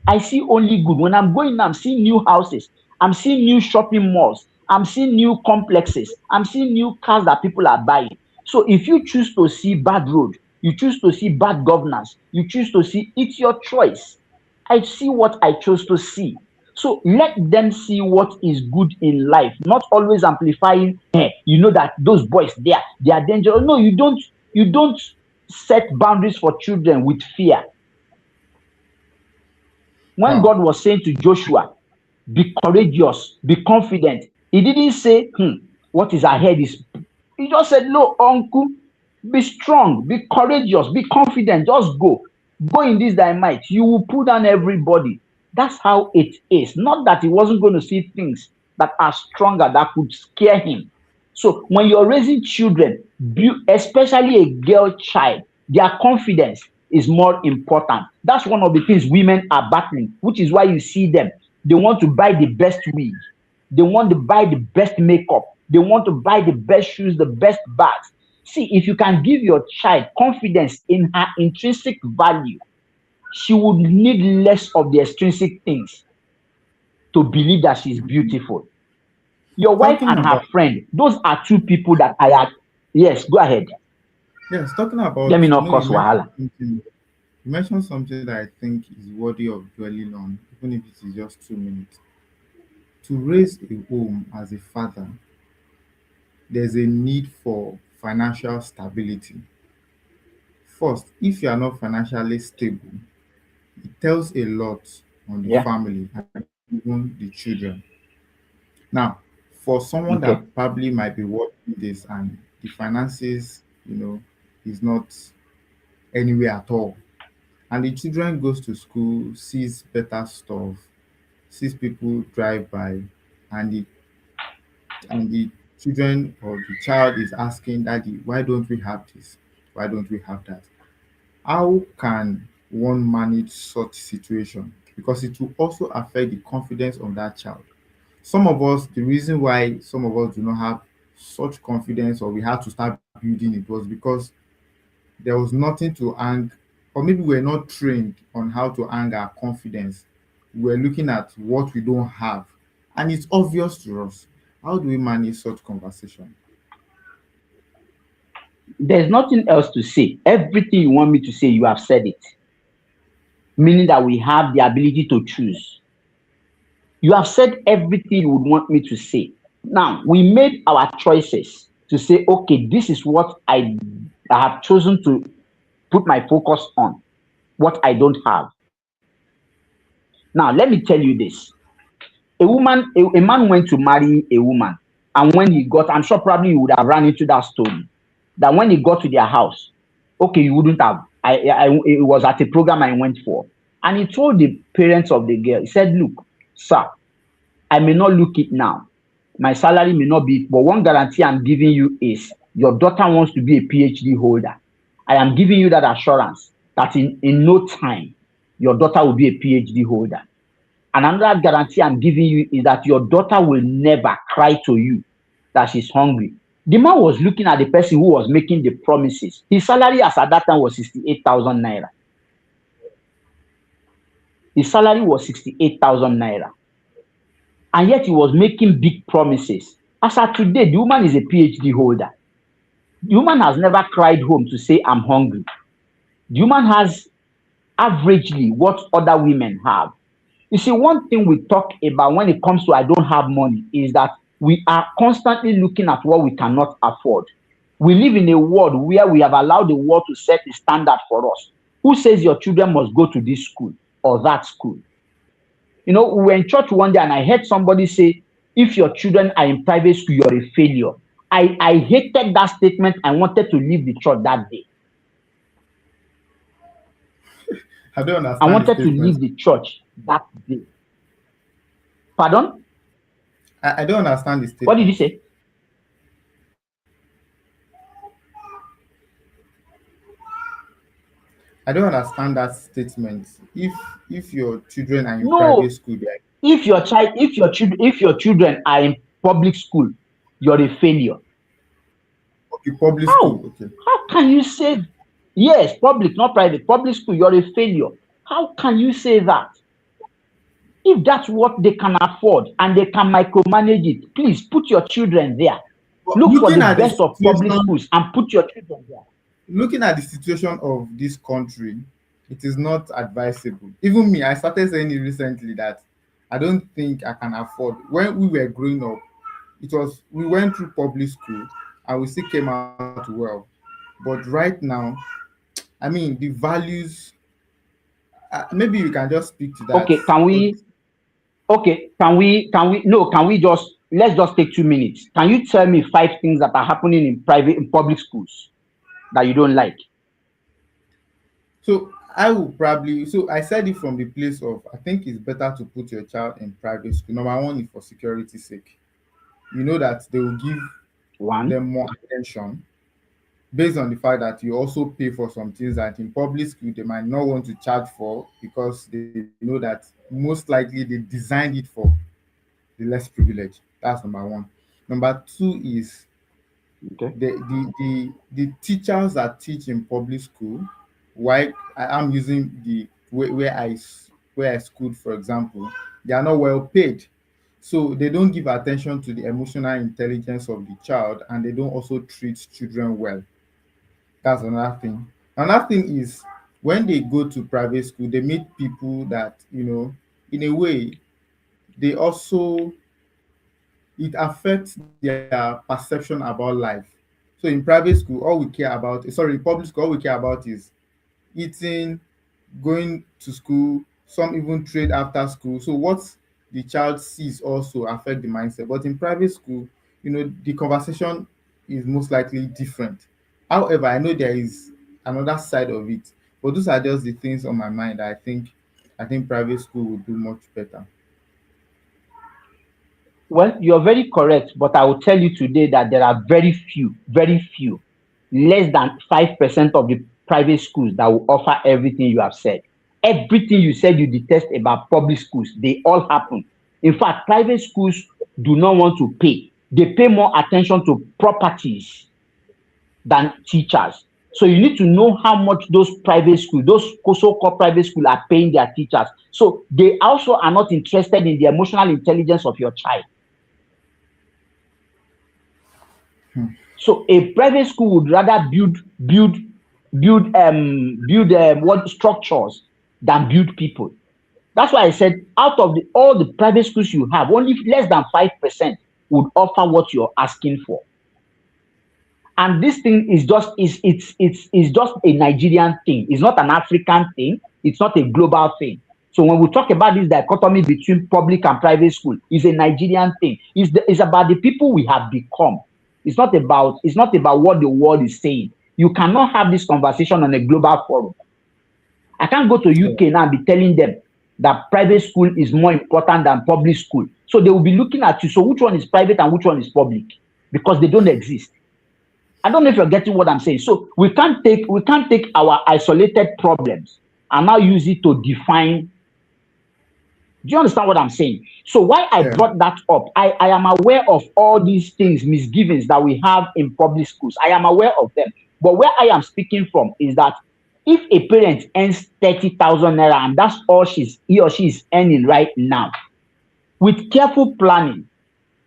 I see only good. When I'm going, I'm seeing new houses. I'm seeing new shopping malls. I'm seeing new complexes. I'm seeing new cars that people are buying. So if you choose to see bad road, you choose to see bad governance, you choose to see, it's your choice. I see what I chose to see. So let them see what is good in life, not always amplifying, you know that those boys there, they are dangerous. No, you don't set boundaries for children with fear. When Wow. God was saying to Joshua, be courageous, be confident, he didn't say, what is ahead is. He just said, no, uncle, be strong, be courageous, be confident, just go. Go in this thy might. You will pull down everybody. That's how it is. Not that he wasn't going to see things that are stronger that could scare him. So when you're raising children, especially a girl child, their confidence is more important. That's one of the things women are battling, which is why you see them. They want to buy the best wig. They want to buy the best makeup. They want to buy the best shoes, the best bags. See, if you can give your child confidence in her intrinsic value, she would need less of the extrinsic things to believe that she's beautiful. Your wife Talking and her about friend, those are two people that I had. Yes, go ahead. yes, talking Let about me not cause wahala. you mentioned something that I think is worthy of dwelling on, even if it is just 2 minutes. To raise a home as a father, there's a need for financial stability. First, if you are not financially stable, it tells a lot on the Yeah. family and even the children. Now, for someone Okay. that probably might be watching this and the finances, is not anywhere at all, and the children goes to school, sees better stuff, sees people drive by, and the children or the child is asking daddy, why don't we have this? Why don't we have that? How can one manage such situation? Because it will also affect the confidence of that child. Some of us, the reason why some of us do not have such confidence or we had to start building it was because there was nothing to hang, or maybe we're not trained on how to hang our confidence. We're looking at what we don't have, and it's obvious to us. How do we manage such conversation? There's nothing else to say. Everything you want me to say, you have said it. Meaning that we have the ability to choose. You have said everything you would want me to say. Now, we made our choices to say, okay, this is what I have chosen to put my focus on, what I don't have. Now, let me tell you this. A man went to marry a woman, and when he got, I'm sure probably you would have run into that story, that when he got to their house, okay, you wouldn't have. It was at a program I went for, and he told the parents of the girl, he said, look, sir, I may not look it now. My salary may not be, but one guarantee I'm giving you is your daughter wants to be a PhD holder. I am giving you that assurance that in no time, your daughter will be a PhD holder. And another guarantee I'm giving you is that your daughter will never cry to you that she's hungry. The man was looking at the person who was making the promises. His salary as at that time was 68,000 naira. His salary was 68,000 naira. And yet he was making big promises. As at today, the woman is a PhD holder. The woman has never cried home to say, I'm hungry. The woman has averagely what other women have. You see, one thing we talk about when it comes to I don't have money is that we are constantly looking at what we cannot afford. We live in a world where we have allowed the world to set a standard for us. Who says your children must go to this school or that school? You know, we were in church one day and I heard somebody say, if your children are in private school, you're a failure. I hated that statement. I wanted to leave the church that day. I don't I understand the wanted to statement. leave the church that day. Pardon? I don't understand the What did statement. you say? I don't understand that statement. If your children are in No, private school, they are if your children are in public school, you're a failure. okay, public school. How? Okay. How can you say yes, public, not private, public school, you're a failure? How can you say that? If that's what they can afford and they can micromanage it, please put your children there. But Look for the best of public schools and put your children there. looking at the situation of this country, it is not advisable. Even me, I started saying it recently that I don't think I can afford. When we were growing up, it was we went through public school and we still came out well. But right now, I mean, the values. Maybe you can just speak to that. Okay, can we? Okay, can we? No, can we just let's just take 2 minutes. Can you tell me 5 things that are happening in public schools that you don't like? So I will probably so I said it from the place of I think it's better to put your child in private school. Number one is for security sake. You know that they will give One. them more attention based on the fact that you also pay for some things that in public school they might not want to charge for because they know that most likely they designed it for the less privileged. That's number one. Number two is Okay. the teachers that teach in public school, why I'm using the where I schooled, for example, they are not well paid. So they don't give attention to the emotional intelligence of the child and they don't also treat children well. That's another thing. Another thing is when they go to private school, they meet people that, in a way, they also it affects their perception about life. So in private school, all we care about, sorry, in public school, all we care about is eating, going to school, some even trade after school. So what the child sees also affect the mindset. But in private school, the conversation is most likely different. However, I know there is another side of it. But those are just the things on my mind. I think private school would do much better. Well, you're very correct, but I will tell you today that there are very few, less than 5% of the private schools that will offer everything you have said. Everything you said you detest about public schools, they all happen. In fact, private schools do not want to pay. They pay more attention to properties than teachers. So you need to know how much those private schools, those so-called private schools are paying their teachers. So they also are not interested in the emotional intelligence of your child. So a private school would rather build what structures than build people. That's why I said out of all the private schools you have, only less than 5% would offer what you're asking for. And this thing is just it's just a Nigerian thing. It's not an African thing. It's not a global thing. So when we talk about this dichotomy between public and private school, it's a Nigerian thing. It's about the people we have become. It's not about what the world is saying. You cannot have this conversation on a global forum. I can't go to UK now and be telling them that private school is more important than public school. So they will be looking at you. So which one is private and which one is public? Because they don't exist. I don't know if you're getting what I'm saying. So we can't take our isolated problems and now use it to define. Do you understand what I'm saying? So why I brought that up, I am aware of all these things, misgivings that we have in public schools. I am aware of them. But where I am speaking from is that if a parent earns 30,000 naira and that's all he or she is earning right now, with careful planning,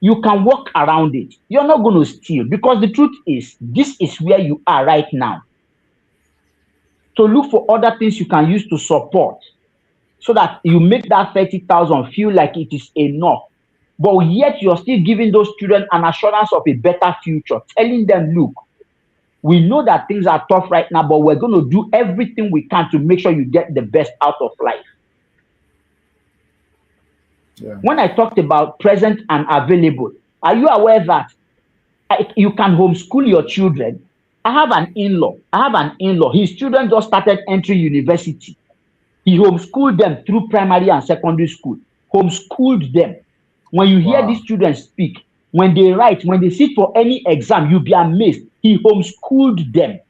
you can work around it. You're not going to steal, because the truth is, this is where you are right now. So look for other things you can use to support, so that you make that 30,000 feel like it is enough. But yet you're still giving those children an assurance of a better future, telling them, look, we know that things are tough right now, but we're going to do everything we can to make sure you get the best out of life. When I talked about present and available, are you aware that you can homeschool your children? I have an in-law. His children just started entering university. He homeschooled them through primary and secondary school. Homeschooled them. When you hear these children speak, when they write, when they sit for any exam, you'll be amazed. He homeschooled them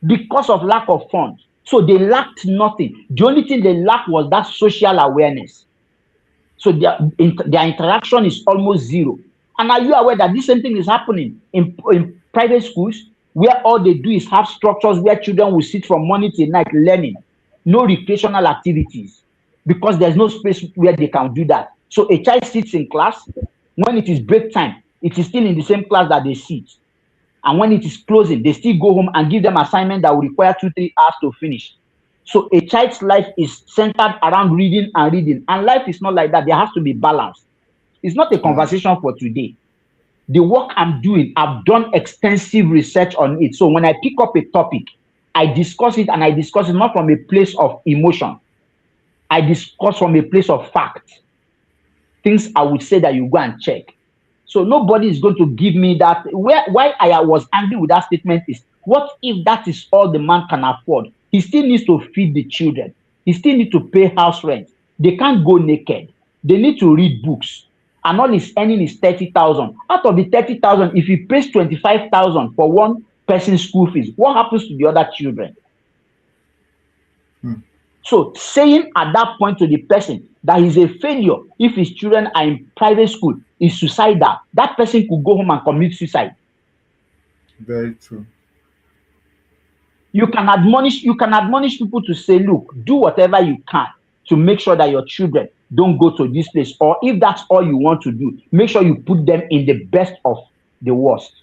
because of lack of funds. So they lacked nothing. The only thing they lacked was that social awareness. So their interaction is almost zero. And are you aware that this same thing is happening in private schools, where all they do is have structures where children will sit from morning till night learning, no recreational activities, because there's no space where they can do that. So a child sits in class. When it is break time, it is still in the same class that they sit. And when it is closing, they still go home and give them assignment that will require 2-3 hours to finish. So a child's life is centered around reading and reading. And life is not like that. There has to be balance. It's not a conversation for today. The work I'm doing, I've done extensive research on it. So when I pick up a topic, I discuss it, and I discuss it not from a place of emotion. I discuss from a place of fact. Things I would say that you go and check. So nobody is going to give me that. Why I was angry with that statement is, what if that is all the man can afford? He still needs to feed the children. He still needs to pay house rent. They can't go naked. They need to read books. And all he's earning is 30,000. Out of the 30,000, if he pays 25,000 for one person's school fees, what happens to the other children? So saying at that point to the person that he's a failure if his children are in private school is suicidal, that person could go home and commit suicide. Very true. You can admonish people to say, look, do whatever you can to make sure that your children don't go to this place. Or if that's all you want to do, make sure you put them in the best of the worst.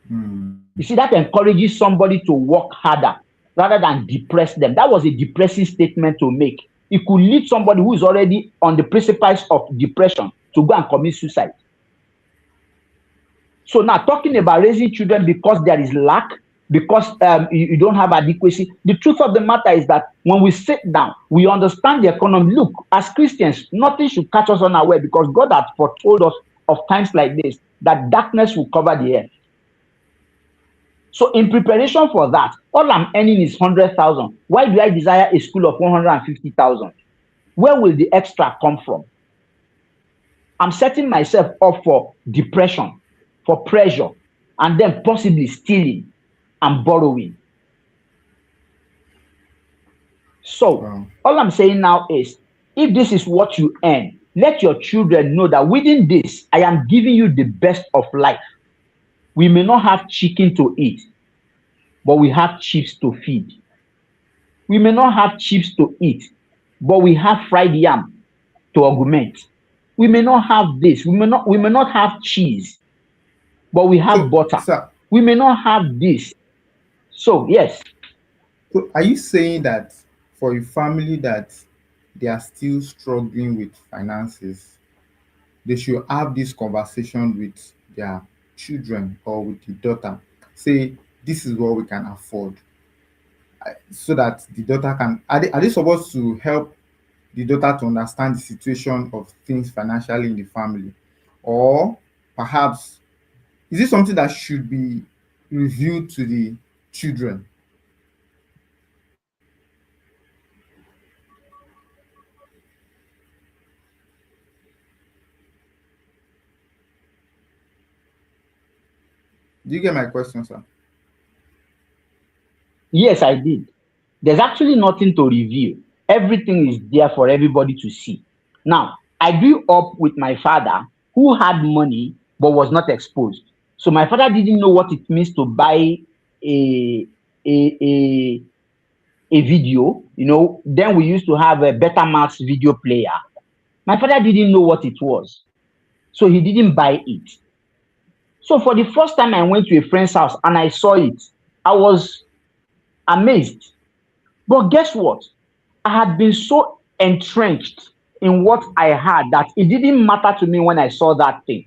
You see, that encourages somebody to work harder rather than depress them. That was a depressing statement to make. It could lead somebody who is already on the precipice of depression to go and commit suicide. So now, talking about raising children because there is lack, because you don't have adequacy, the truth of the matter is that when we sit down, we understand the economy. Look, as Christians, nothing should catch us unaware, because God has foretold us of times like this, that darkness will cover the earth. So in preparation for that, all I'm earning is 100,000. Why do I desire a school of 150,000? Where will the extra come from? I'm setting myself up for depression, for pressure, and then possibly stealing and borrowing. So all I'm saying now is, if this is what you earn, let your children know that within this, I am giving you the best of life. We may not have chicken to eat, but we have chips to feed. We may not have chips to eat, but we have fried yam to augment. We may not have this. We may not have cheese, but we have butter. Sir, we may not have this. So yes. So are you saying that for a family that they are still struggling with finances, they should have this conversation with their children or with the daughter. Say, this is what we can afford, so that the daughter can, are they supposed to help the daughter to understand the situation of things financially in the family? Or perhaps, is it something that should be revealed to the children? Do you get my question, sir? Yes, I did. There's actually nothing to reveal. Everything is there for everybody to see. Now, I grew up with my father who had money but was not exposed. So my father didn't know what it means to buy a a a, a video. Then we used to have a Betamax video player. My father didn't know what it was. So he didn't buy it. So for the first time I went to a friend's house and I saw it, I was amazed. But guess what? I had been so entrenched in what I had that it didn't matter to me when I saw that thing.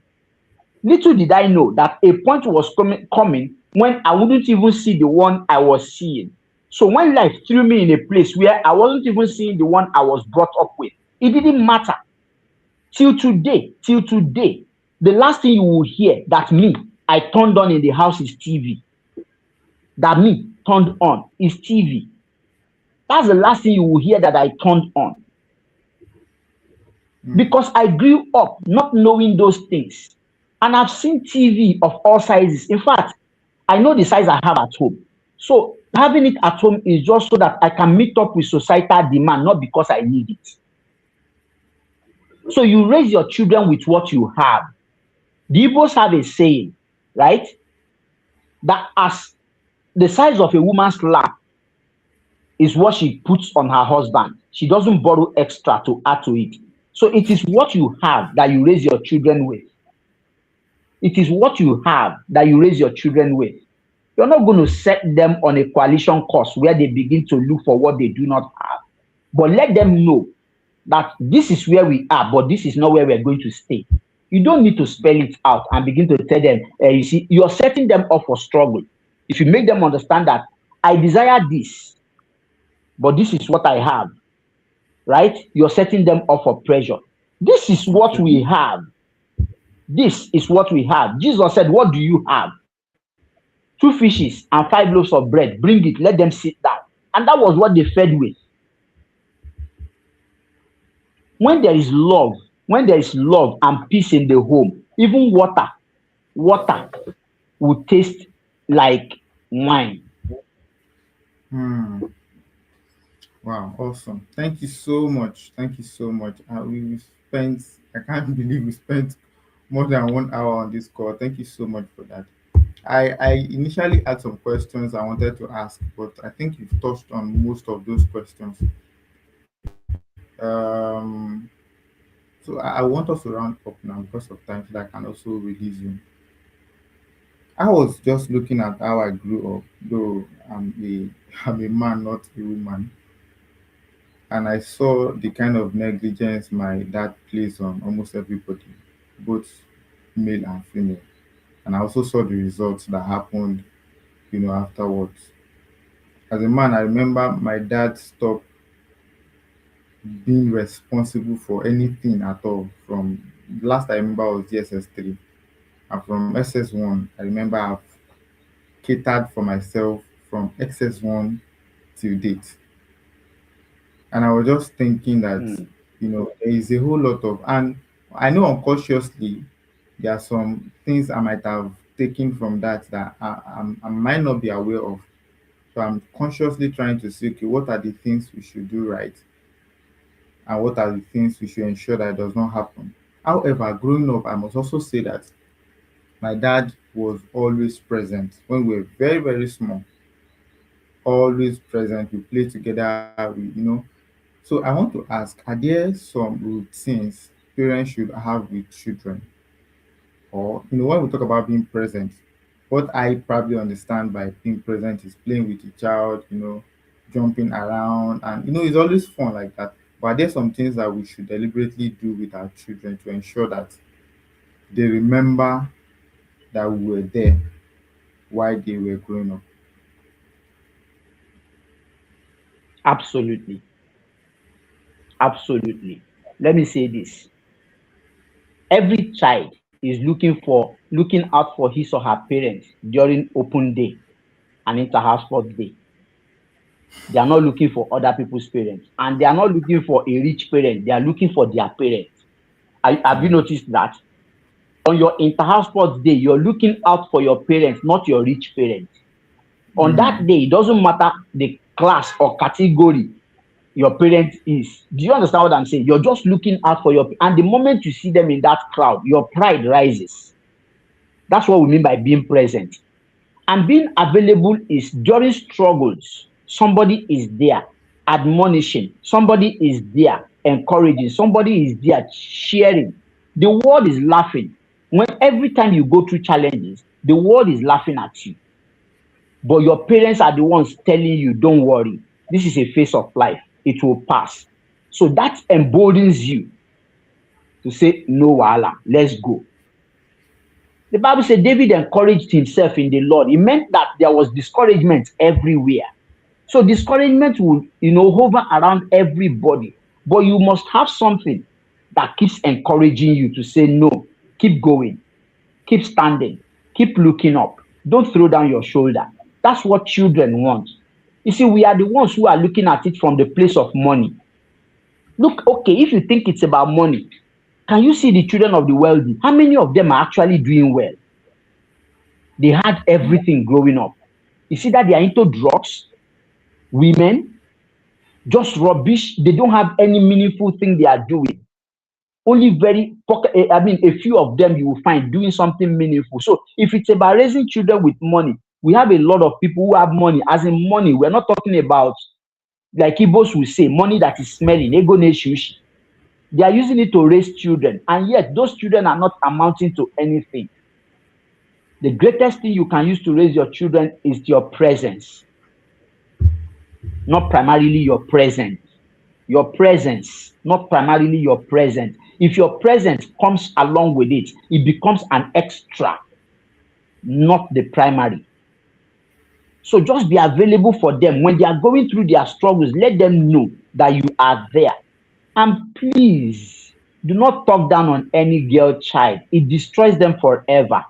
Little did I know that a point was coming when I wouldn't even see the one I was seeing. So when life threw me in a place where I wasn't even seeing the one I was brought up with, it didn't matter. Till today, the last thing you will hear that me, I turned on in the house is TV. That me turned on is TV. That's the last thing you will hear that I turned on. Mm, Because I grew up not knowing those things. And I've seen TV of all sizes. In fact, I know the size I have at home. So having it at home is just so that I can meet up with societal demand, not because I need it. So you raise your children with what you have. The Igbos have a saying, right? That as the size of a woman's lap is what she puts on her husband. She doesn't borrow extra to add to it. So it is what you have that you raise your children with. It is what you have that you raise your children with. You're not going to set them on a coalition course where they begin to look for what they do not have. But let them know that this is where we are, but this is not where we're going to stay. You don't need to spell it out and begin to tell them, you see, you're setting them up for struggle. If you make them understand that I desire this, but this is what I have, right? You're setting them up for pressure. This is what okay. we have. This is what we have. Jesus said, what do you have? Two fishes and 5 loaves of bread. Bring it, let them sit down. And that was what they fed with. When there is love, when there is love and peace in the home, even water will taste like wine. Hmm. Wow, awesome. Thank you so much. Thank you so much. We spent, I can't believe we spent more than 1 hour on this call. Thank you so much for that. I initially had some questions I wanted to ask, but I think you've touched on most of those questions. Um, so I want us to round up now because of time, so that I can also release you. I was just looking at how I grew up, though I'm a man, not a woman, and I saw the kind of negligence my dad placed on almost everybody, both male and female. And I also saw the results that happened, afterwards. As a man, I remember my dad stopped being responsible for anything at all. From last I remember was DSS 3, and from SS1, I remember I've catered for myself from XS1 till date. And I was just thinking that, Hmm. there is a whole lot of, and I know unconsciously there are some things I might have taken from that I might not be aware of. So I'm consciously trying to see, okay, what are the things we should do right, and what are the things we should ensure that does not happen. However, growing up, I must also say that my dad was always present when we were very, very small. Always present. We play together. So I want to ask: are there some routines parents should have with children, or when we talk about being present, what I probably understand by being present is playing with the child, jumping around, and it's always fun like that. But there's some things that we should deliberately do with our children to ensure that they remember that we were there while they were growing up. Absolutely. Absolutely. Let me say this. Every child is looking out for his or her parents during open day and inter-house sports day. They are not looking for other people's parents, and they are not looking for a rich parent. They are looking for their parents. Have you Yeah. noticed that? On your inter-house sports day, you're looking out for your parents, not your rich parents. On that Mm. day, it doesn't matter the class or category your parent is. Do you understand what I'm saying? You're just looking out for and the moment you see them in that crowd, your pride rises. That's what we mean by being present. And being available is during struggles, somebody is there admonishing, somebody is there encouraging, somebody is there sharing. The world is laughing. When every time you go through challenges, the world is laughing at you. But your parents are the ones telling you, don't worry, this is a phase of life, it will pass. So that emboldens you to say, no, wahala, let's go. The Bible said David encouraged himself in the Lord. It meant that there was discouragement everywhere. So discouragement will, hover around everybody. But you must have something that keeps encouraging you to say, no, keep going, keep standing, keep looking up. Don't throw down your shoulder. That's what children want. You see, we are the ones who are looking at it from the place of money. Look, okay, if you think it's about money, can you see the children of the wealthy? How many of them are actually doing well? They had everything growing up. You see that they are into drugs, women, just rubbish. They don't have any meaningful thing they are doing. Only a few of them you will find doing something meaningful. So if it's about raising children with money, we have a lot of people who have money. As in money, we're not talking about, like Igbos will say, money that is smelling, ego ne shushi. They are using it to raise children, and yet those children are not amounting to anything. The greatest thing you can use to raise your children is your presence, not primarily your present. Your presence, not primarily your present. If your presence comes along with it, it becomes an extra, not the primary. So just be available for them. When they are going through their struggles, let them know that you are there. And please, do not talk down on any girl child. It destroys them forever.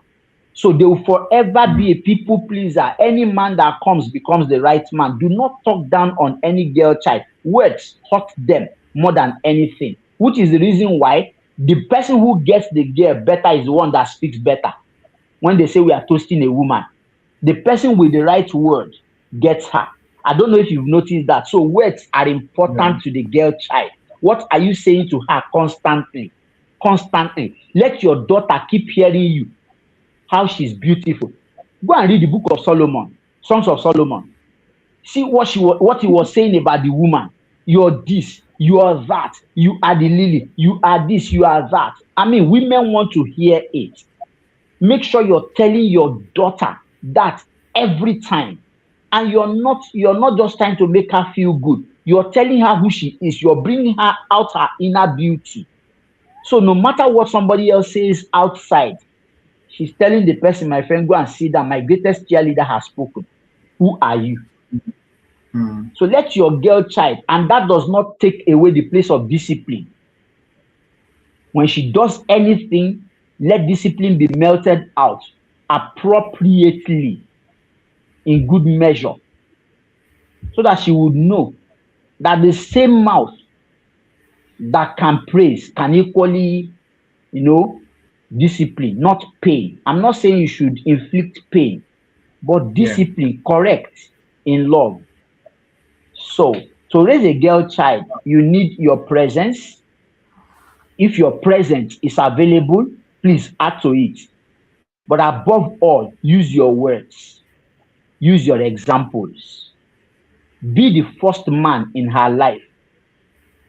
So they will forever be a people pleaser. Any man that comes becomes the right man. Do not talk down on any girl child. Words hurt them more than anything, which is the reason why the person who gets the girl better is the one that speaks better. When they say we are toasting a woman, the person with the right word gets her. I don't know if you've noticed that. So words are Yeah. important to the girl child. What are you saying to her constantly? Constantly. Let your daughter keep hearing you how she's beautiful. Go and read the book of Solomon, Songs of Solomon. See what he was saying about the woman. You're this, you are that, you are the lily, you are this, you are that. I mean, women want to hear it. Make sure you're telling your daughter that every time. And you're not just trying to make her feel good. You're telling her who she is. You're bringing her out her inner beauty. So no matter what somebody else says outside, she's telling the person, my friend, go and see that my greatest cheerleader has spoken. Who are you? Mm. So let your girl child, and that does not take away the place of discipline. When she does anything, let discipline be melted out appropriately in good measure so that she would know that the same mouth that can praise can equally, you know, discipline, not pain. I'm not saying you should inflict pain, but Yeah. discipline, correct in love. So, to raise a girl child, you need your presence. If your presence is available, please add to it. But above all, use your words, use your examples. Be the first man in her life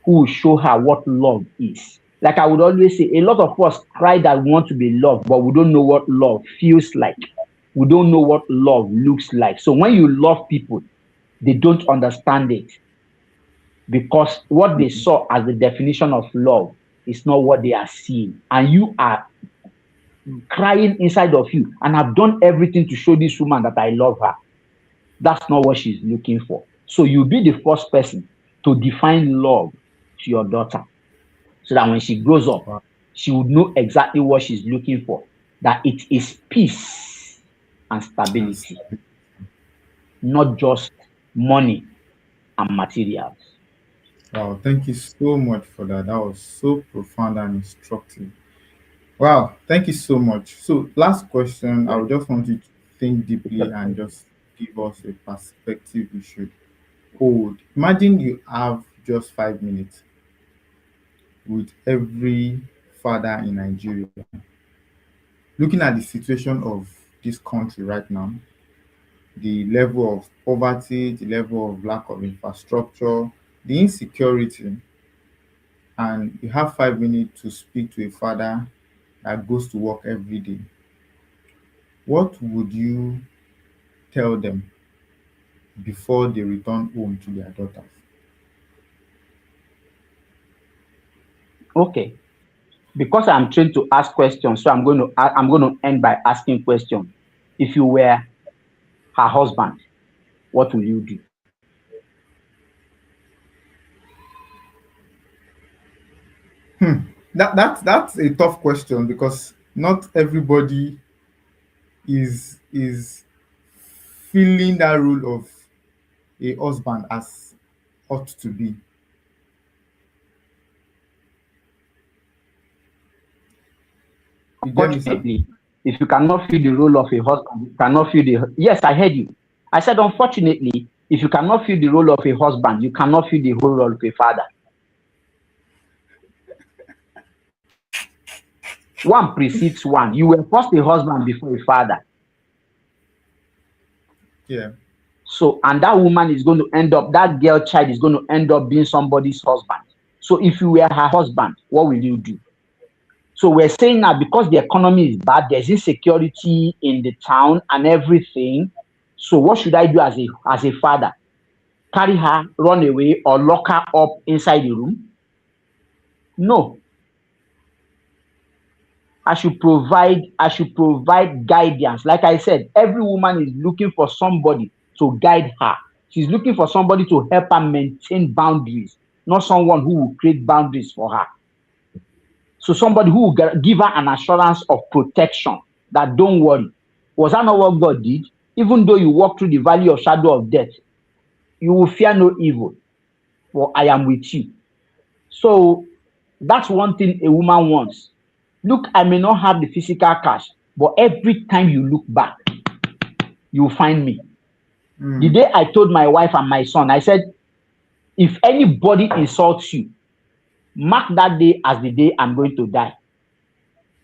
who will show her what love is. Like I would always say, a lot of us cry that we want to be loved, but we don't know what love feels like. We don't know what love looks like. So when you love people, They don't understand it because what they saw as the definition of love is not what they are seeing. And you are crying inside of you, and I've done everything to show this woman that I love her. That's not what she's looking for. So you be the first person to define love to your daughter so that when she grows up, Wow. she would know exactly what she's looking for, that it is peace and Yes. stability, not just money and materials. Wow. Thank you so much for that. That was so profound and instructive. Wow. Thank you so much. So, last question. I would just want you to think deeply and just give us a perspective you should hold. Imagine you have just 5 minutes with every father in Nigeria, looking at the situation of this country right now, the level of poverty, the level of lack of infrastructure, the insecurity, and you have 5 minutes to speak to a father that goes to work every day. What would you tell them before they return home to their daughters? Okay. Because I'm trained to ask questions, so I'm going to end by asking questions. If you were her husband, what will you do? That's a tough question because not everybody is feeling that role of a husband as ought to be. You get me, sir? Unfortunately, if you cannot fill the role of a husband, you cannot fill the. Yes, I heard you. I said, unfortunately, if you cannot fill the role of a husband, you cannot fill the whole role of a father. One precedes one. You were first a husband before a father. Yeah. So, and that woman is going to end up, that girl child is going to end up being somebody's husband. So, if you were her husband, what will you do? So, we're saying now because the economy is bad, there's insecurity in the town and everything. So, what should I do as a father? Carry her, run away, or lock her up inside the room? No. I should provide guidance. Like I said, every woman is looking for somebody to guide her. She's looking for somebody to help her maintain boundaries, not someone who will create boundaries for her. So somebody who will give her an assurance of protection that don't worry. Was that not what God did? Even though you walk through the valley of shadow of death, you will fear no evil, for I am with you. So that's one thing a woman wants. Look, I may not have the physical cash, but every time you look back, you will find me. The day I told my wife and my son, I said, if anybody insults you, mark that day as the day I'm going to die.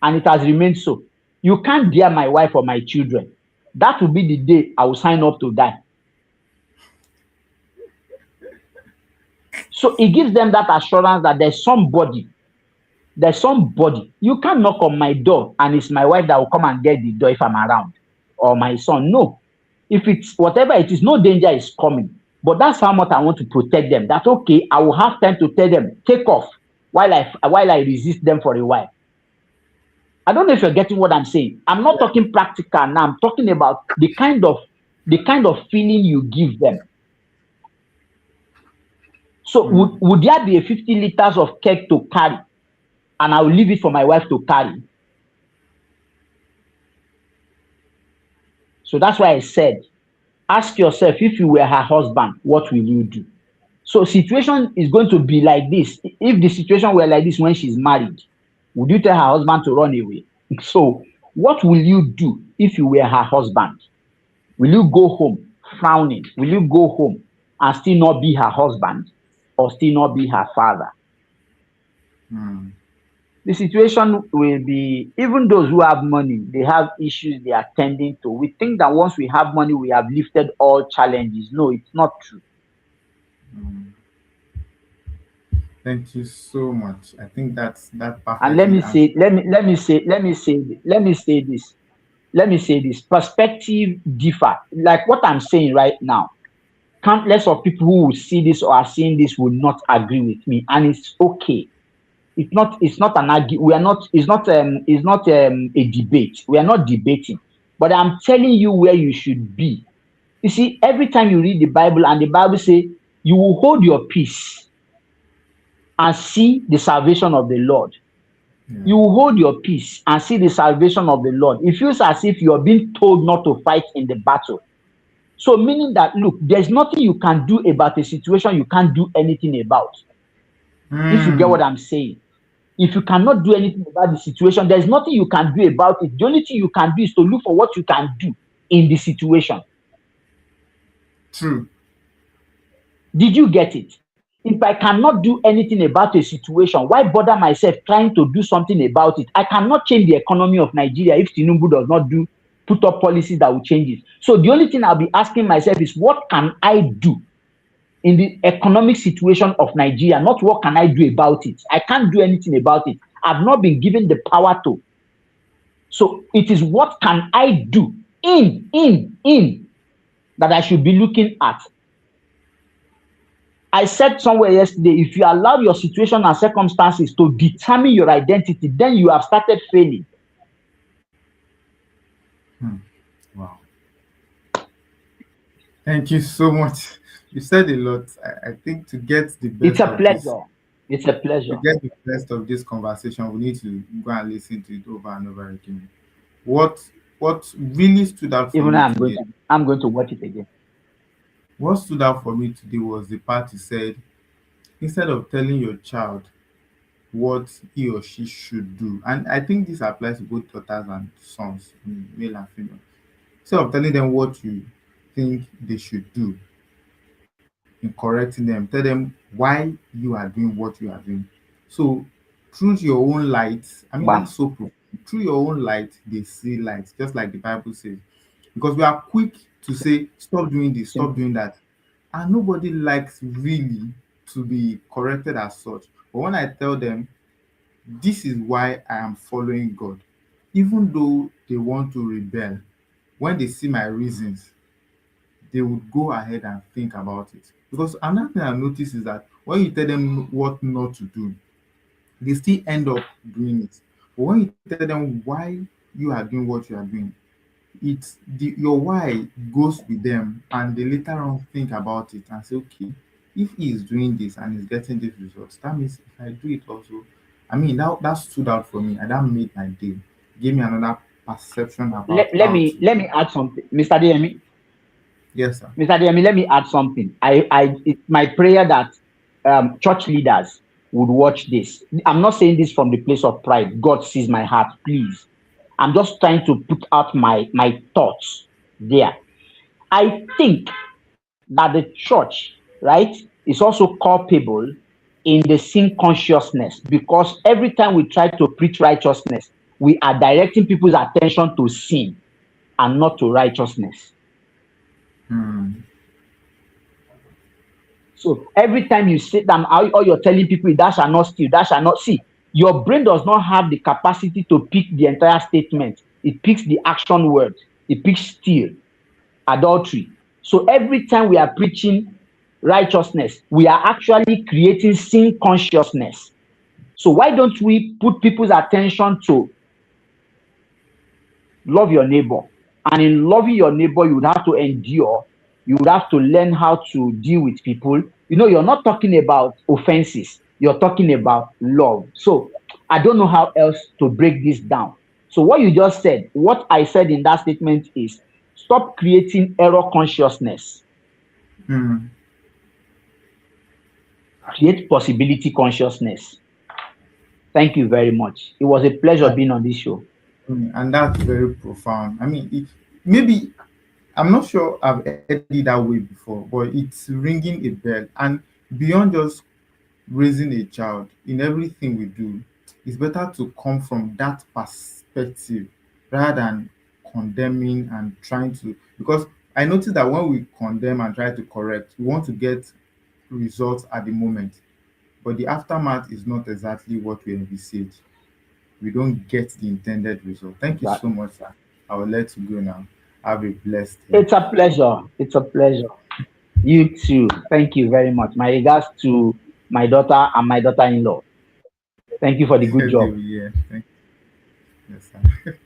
And it has remained so. You can't dare my wife or my children. That will be the day I will sign up to die. So it gives them that assurance that there's somebody. You can't knock on my door and it's my wife that will come and get the door if I'm around, or my son. No. If it's whatever it is, no danger is coming. But that's how much I want to protect them. That's okay. I will have time to tell them, take off while I resist them for a while. I don't know if you're getting what I'm saying. I'm not talking practical now. I'm talking about the kind of feeling you give them. So would there be a 50 liters of cake to carry, and I will leave it for my wife to carry? So that's why I said, ask yourself, if you were her husband, what will you do? So situation is going to be like this. If the situation were like this when she's married, would you tell her husband to run away? So what will you do if you were her husband? Will you go home frowning? Will you go home and still not be her husband, or still not be her father? The situation will be, even those who have money, they have issues they are tending to. We think that once we have money, we have lifted all challenges. No, it's not true. Thank you so much. I think that's that perfectly. And let me say this. Perspective differ. Like what I'm saying right now countless of people who will see this or are seeing this will not agree with me, and it's okay. It's not an argue. We are not. It's not a debate. We are not debating. But I'm telling you where you should be. You see, every time you read the Bible and the Bible say you will hold your peace and see the salvation of the Lord. Yeah. You will hold your peace and see the salvation of the Lord. It feels as if you are being told not to fight in the battle. So, meaning that, look, there's nothing you can do about a situation you can't do anything about. If you get Mm, what I'm saying. If you cannot do anything about the situation, there's nothing you can do about it. The only thing you can do is to look for what you can do in the situation. true. Did you get it? If I cannot do anything about a situation, why bother myself trying to do something about it? I cannot change the economy of Nigeria if Tinubu does not put up policies that will change it. So the only thing I'll be asking myself is, what can I do in the economic situation of Nigeria? Not what can I do about it. I can't do anything about it. I've not been given the power to. So it is, what can I do in that I should be looking at. I said somewhere yesterday, if you allow your situation and circumstances to determine your identity, then you have started failing. Hmm. Wow. Thank you so much. You said a lot. I think to get the It's best a of this, pleasure. It's a to pleasure. get the best of this conversation, we need to go and listen to it over and over again. What what really stood out for Even me I'm going today, to I'm going to watch it again. what stood out for me today was the part you said, instead of telling your child what he or she should do, and I think this applies to both daughters and sons, male and female. Instead of telling them what you think they should do, in correcting them, tell them why you are doing what you are doing. So through your own light, I mean that's Bam. so profound. Through your own light, they see light, just like the Bible says. Because we are quick to say, stop doing this, stop Simple. doing that. And nobody likes really to be corrected as such. But when I tell them, this is why I am following God, even though they want to rebel, when they see my reasons, they would go ahead and think about it. Because another thing I noticed is that when you tell them what not to do, they still end up doing it. But when you tell them why you are doing what you are doing, your why goes with them, and they later on think about it and say, okay, if he is doing this and is getting these results, that means if I do it also, I mean that stood out for me and that made my day. Gave me another perception about Let, let how me to. let me add something, Mr. Demi. Yes, sir. Mr. Demi, let me add something. It's my prayer that church leaders would watch this. I'm not saying this from the place of pride. God sees my heart, please. I'm just trying to put out my thoughts there. I think that the church, right, is also culpable in the sin consciousness, because every time we try to preach righteousness, we are directing people's attention to sin and not to righteousness. Hmm. So every time you sit down, all you're telling people is, "Thou shalt not steal, thou shalt not see." Your brain does not have the capacity to pick the entire statement. It picks the action word. It picks steal, adultery. So every time we are preaching righteousness, we are actually creating sin consciousness. So why don't we put people's attention to love your neighbor? And in loving your neighbor, you would have to endure. You would have to learn how to deal with people. You're not talking about offenses. You're talking about love. So I don't know how else to break this down. So what you just said, what I said in that statement is, stop creating error consciousness. Hmm. Create possibility consciousness. Thank you very much. It was a pleasure That, being on this show. and that's very profound. I mean, maybe I'm not sure I've heard it that way before, but it's ringing a bell. And beyond just raising a child, in everything we do, it's better to come from that perspective rather than condemning and trying to. Because I noticed that when we condemn and try to correct, we want to get results at the moment, but the aftermath is not exactly what we envisage. We don't get the intended result. Thank you so Exactly. much, sir. I will let you go now. Have a blessed day. It's a pleasure. It's a pleasure. You too. Thank you very much. My regards to my daughter and my daughter-in-law. Thank you for the good They job. will, yeah. Yes, sir.